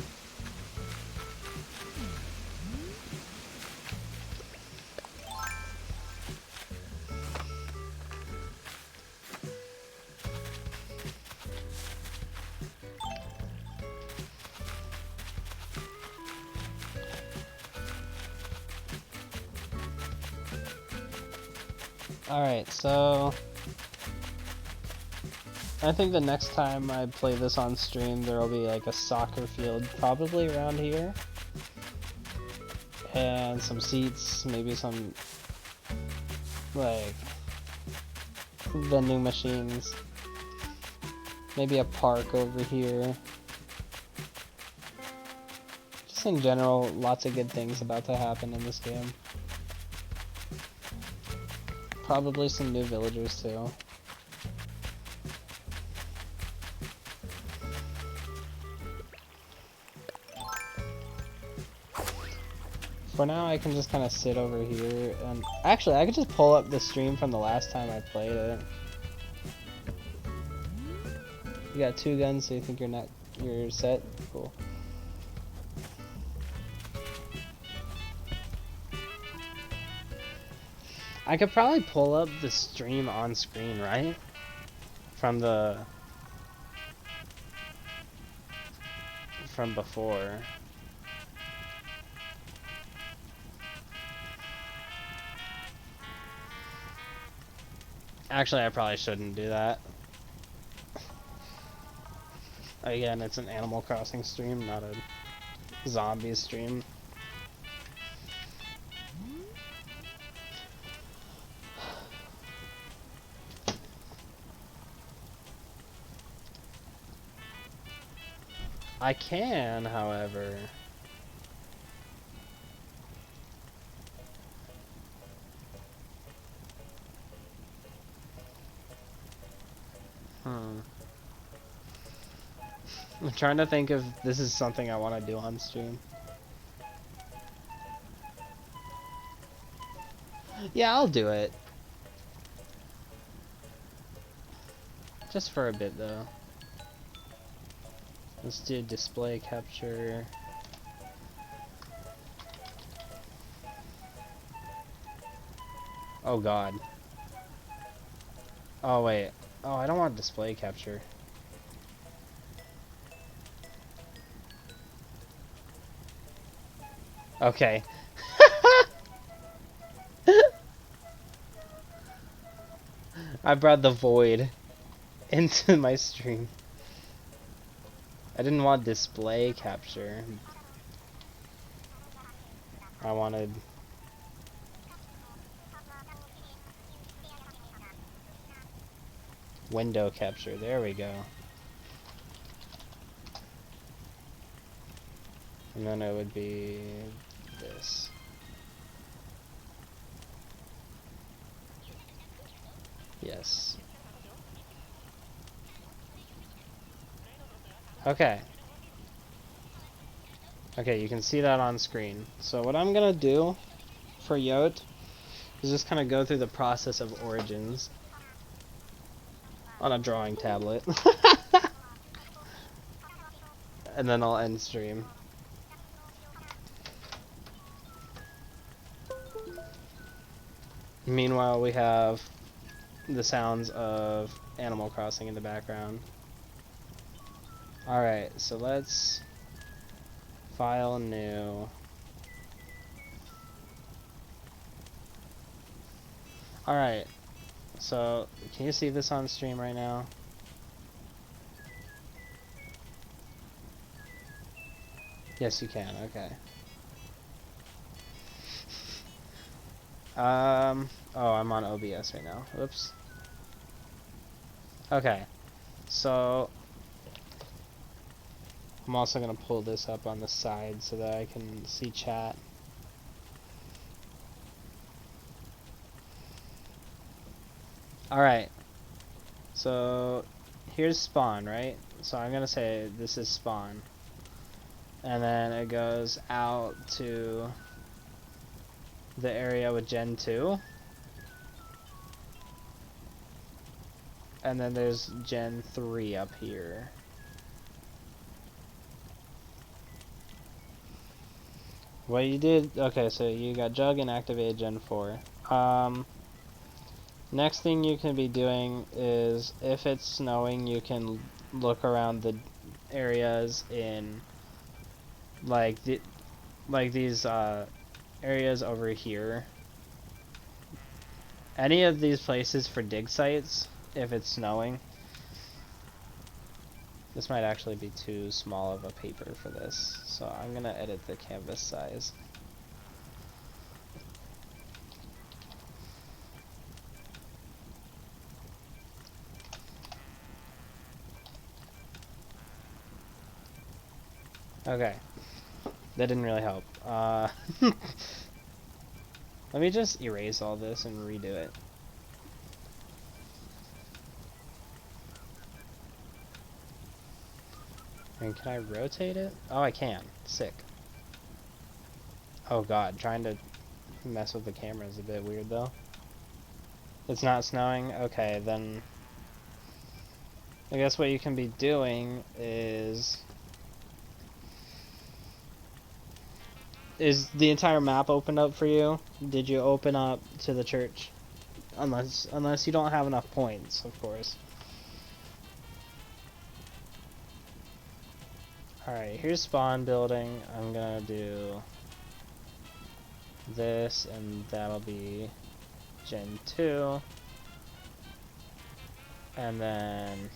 Alright, so I think the next time I play this on stream, there will be like a soccer field probably around here. And some seats, maybe some like vending machines. Maybe a park over here. Just in general, lots of good things about to happen in this game. Probably some new villagers too. For now, I can just kind of sit over here, and actually, I could just pull up the stream from the last time I played it. You got 2 guns, so you think you're set? Cool. I could probably pull up the stream on screen, right? From before. Actually, I probably shouldn't do that. Again, it's an Animal Crossing stream, not a zombie stream. I can, however. I'm trying to think if this is something I want to do on stream. Yeah, I'll do it. Just for a bit, though. Let's do display capture. Oh god. Oh wait. Oh, I don't want display capture. Okay. I brought the void into my stream. I didn't want display capture. I wanted window capture. There we go. And then it would be this. Yes. Okay. Okay, you can see that on screen. So what I'm gonna do for Yote is just kind of go through the process of origins on a drawing tablet. And then I'll end stream. Meanwhile, we have the sounds of Animal Crossing in the background. Alright, so let's file new. Alright, so can you see this on stream right now? Yes, you can, okay. Oh, I'm on OBS right now. Oops. Okay, so I'm also gonna pull this up on the side so that I can see chat. Alright, so here's spawn, right? So I'm gonna say this is spawn. And then it goes out to the area with Gen 2. And then there's Gen 3 up here. What you did, okay, so you got Jug and activated Gen 4. Next thing you can be doing is, if it's snowing, you can look around the areas in, like these areas over here. Any of these places for dig sites, if it's snowing. This might actually be too small of a paper for this, so I'm gonna edit the canvas size. Okay, that didn't really help. Let me just erase all this and redo it. And can I rotate it? Oh, I can. Sick. Oh god, trying to mess with the camera is a bit weird though. It's not snowing? Okay, then I guess what you can be doing is the entire map opened up for you? Did you open up to the church? Unless you don't have enough points, of course. Alright, here's spawn building. I'm gonna do this, and that'll be Gen 2. And then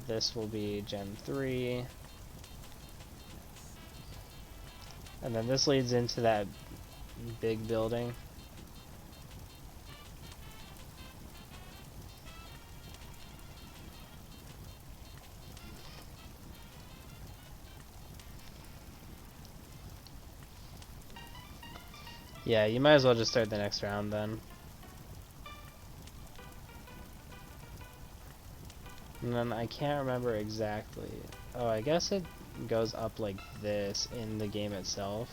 this will be Gen 3. And then this leads into that big building. Yeah, you might as well just start the next round then. And then I can't remember exactly. Oh, I guess it goes up like this in the game itself.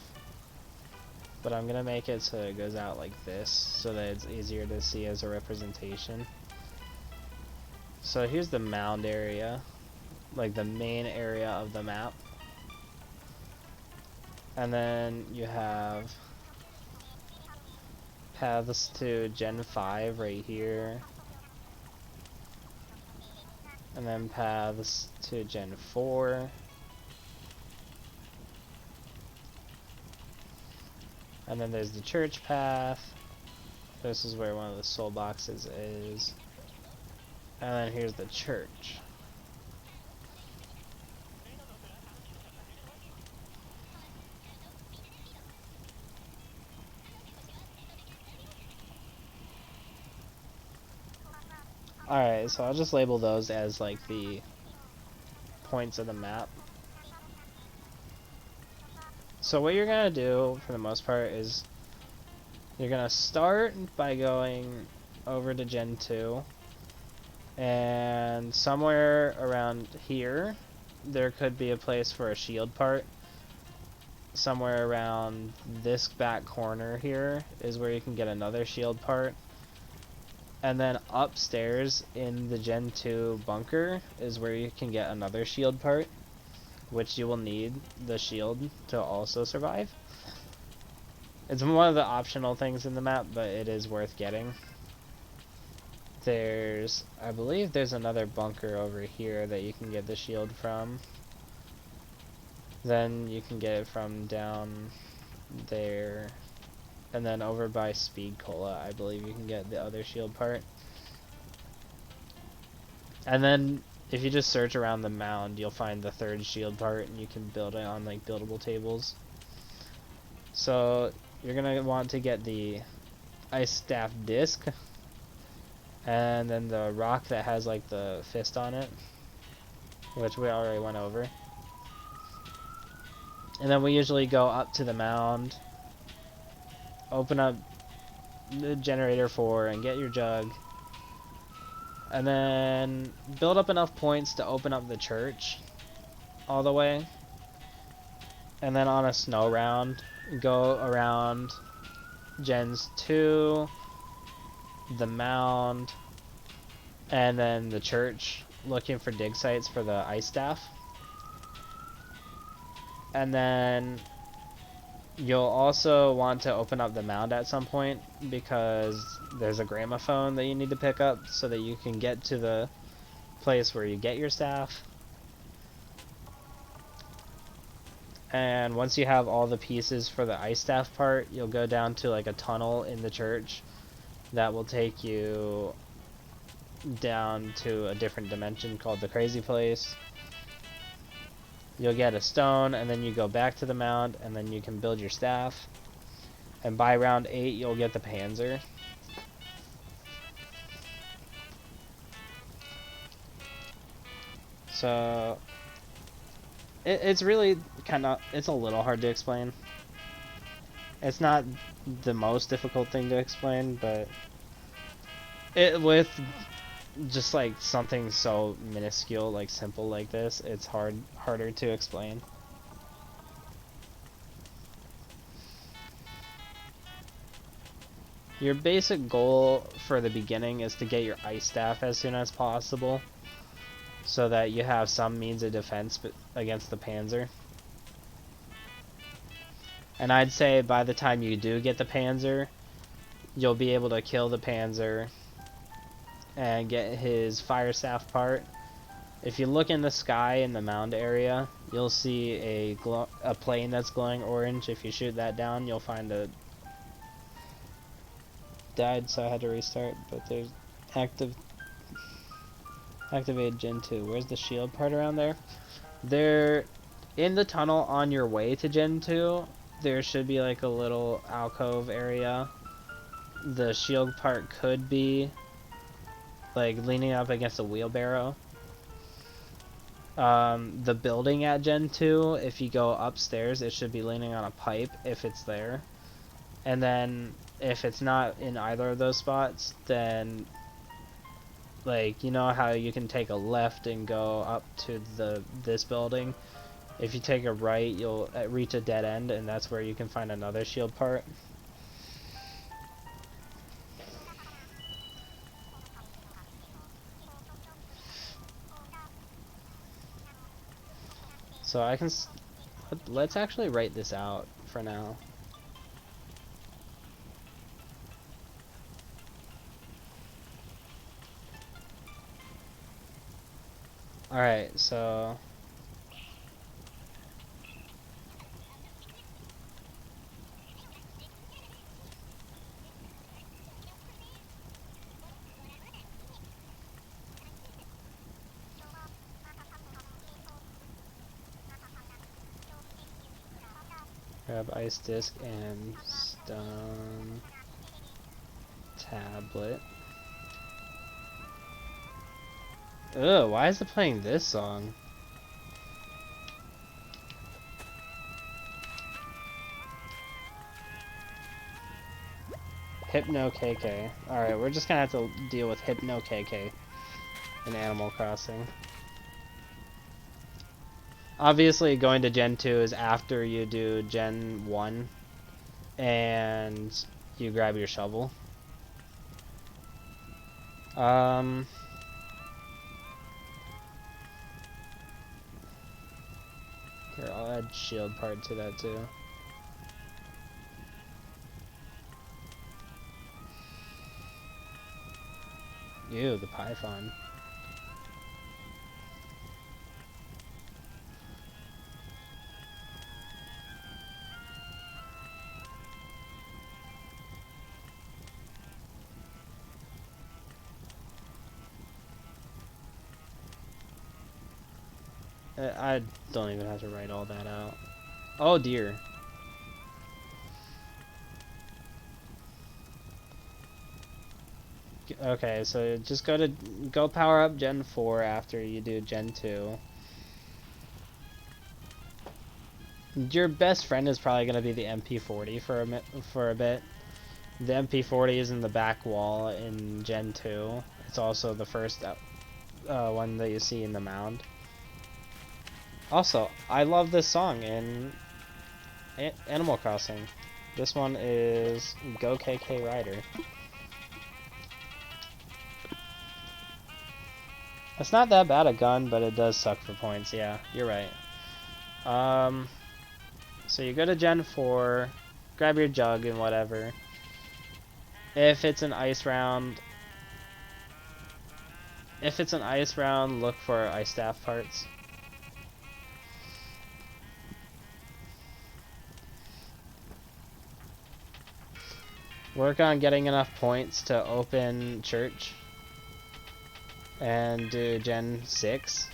But I'm gonna make it so it goes out like this so that it's easier to see as a representation. So here's the mound area, like the main area of the map. And then you have paths to Gen 5 right here. And then paths to Gen 4. And then there's the church path. This is where one of the soul boxes is. And then here's the church. Alright, so I'll just label those as like the points of the map. So what you're gonna do for the most part is you're gonna start by going over to Gen 2, and somewhere around here there could be a place for a shield part. Somewhere around this back corner here is where you can get another shield part. And then upstairs in the Gen 2 bunker is where you can get another shield part, which you will need the shield to also survive. It's one of the optional things in the map, but it is worth getting. I believe there's another bunker over here that you can get the shield from. Then you can get it from down there. And then over by Speed Cola, I believe you can get the other shield part. And then if you just search around the mound, you'll find the third shield part, and you can build it on like buildable tables. So you're gonna want to get the ice staff disc, and then the rock that has like the fist on it, which we already went over. And then we usually go up to the mound, open up the generator 4 and get your jug, and then build up enough points to open up the church all the way. And then on a snow round, go around Gens 2, the mound, and then the church, looking for dig sites for the ice staff. And then you'll also want to open up the mound at some point, because there's a gramophone that you need to pick up so that you can get to the place where you get your staff. And once you have all the pieces for the ice staff part, you'll go down to like a tunnel in the church that will take you down to a different dimension called the crazy place. You'll get a stone, and then you go back to the mound, and then you can build your staff. And by round 8, you'll get the Panzer. So it's really it's a little hard to explain. It's not the most difficult thing to explain, but with just like something so minuscule, like simple like this, it's harder to explain. Your basic goal for the beginning is to get your ice staff as soon as possible, so that you have some means of defense against the Panzer. And I'd say by the time you do get the Panzer, you'll be able to kill the Panzer and get his fire staff part. If you look in the sky in the mound area, you'll see a plane that's glowing orange. If you shoot that down, you'll find a... Died, so I had to restart, but there's activated Gen 2. Where's the shield part around there? There, in the tunnel on your way to Gen 2, there should be like a little alcove area. The shield part could be like leaning up against a wheelbarrow. The building at Gen 2, if you go upstairs, it should be leaning on a pipe if it's there. And then if it's not in either of those spots, then like, you know how you can take a left and go up to this building? If you take a right, you'll reach a dead end, and that's where you can find another shield part. So I can... Let's actually write this out for now. Alright, so... Grab ice disc and stone tablet. Ugh, why is it playing this song? Hypno KK. Alright, we're just gonna have to deal with Hypno KK in Animal Crossing. Obviously, going to Gen 2 is after you do Gen 1 and you grab your shovel. Here, I'll add shield part to that too. Ew, the python. I don't even have to write all that out. Oh dear. Okay, so just go power up Gen 4 after you do Gen 2. Your best friend is probably going to be the MP40 for a bit. The MP40 is in the back wall in Gen 2. It's also the first one that you see in the mound. Also, I love this song in Animal Crossing. This one is Go KK Rider. It's not that bad a gun, but it does suck for points. Yeah, you're right. So you go to Gen 4, grab your jug and whatever. If it's an ice round, look for ice staff parts. Work on getting enough points to open church and do Gen 6.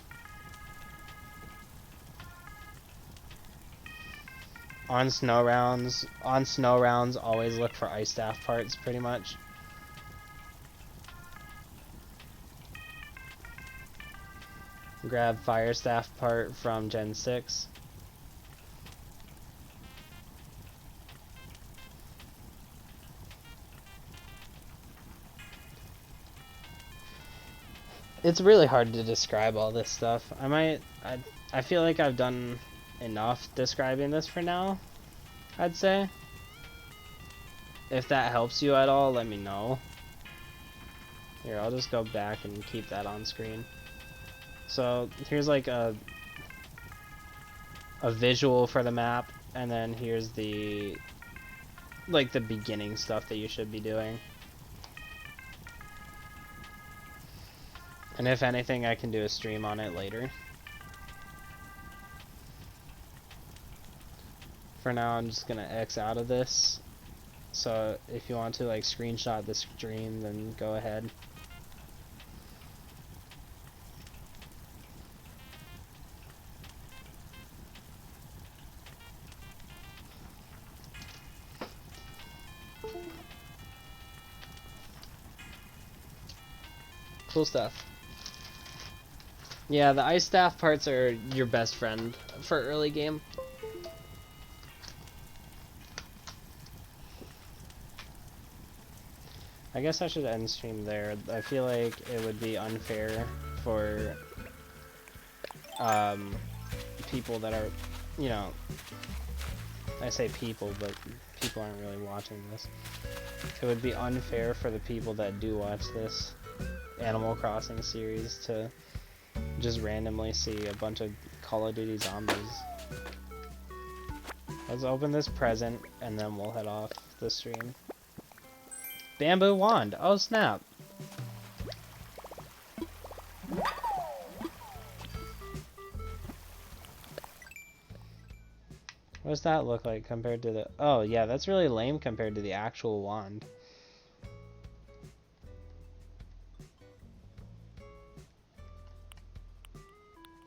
On snow rounds, always look for ice staff parts pretty much. Grab fire staff part from Gen 6. It's really hard to describe all this stuff. I feel like I've done enough describing this for now, I'd say. If that helps you at all, let me know. Here, I'll just go back and keep that on screen. So here's like a visual for the map, and then here's the like the beginning stuff that you should be doing. And if anything, I can do a stream on it later. For now, I'm just gonna X out of this. So if you want to like screenshot the stream, then go ahead. Cool stuff. Yeah, the ice staff parts are your best friend for early game. I guess I should end stream there. I feel like it would be unfair for people that are, you know, I say people, but people aren't really watching this. It would be unfair for the people that do watch this Animal Crossing series to just randomly see a bunch of Call of Duty zombies. Let's open this present and then we'll head off the stream. Bamboo wand! Oh snap! What does that look like compared to the... Oh yeah, that's really lame compared to the actual wand.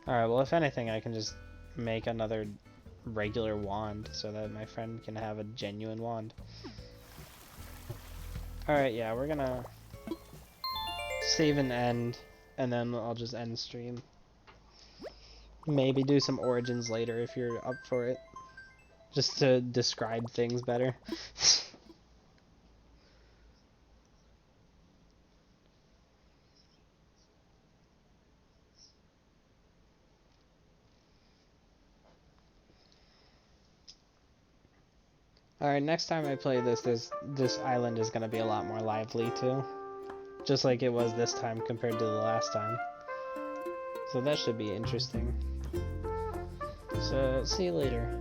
Alright, well if anything I can just make another regular wand so that my friend can have a genuine wand. Alright, yeah, we're gonna save and end, and then I'll just end stream. Maybe do some Origins later if you're up for it. Just to describe things better. Alright, next time I play this island is gonna be a lot more lively too. Just like it was this time compared to the last time. So that should be interesting. So, see you later.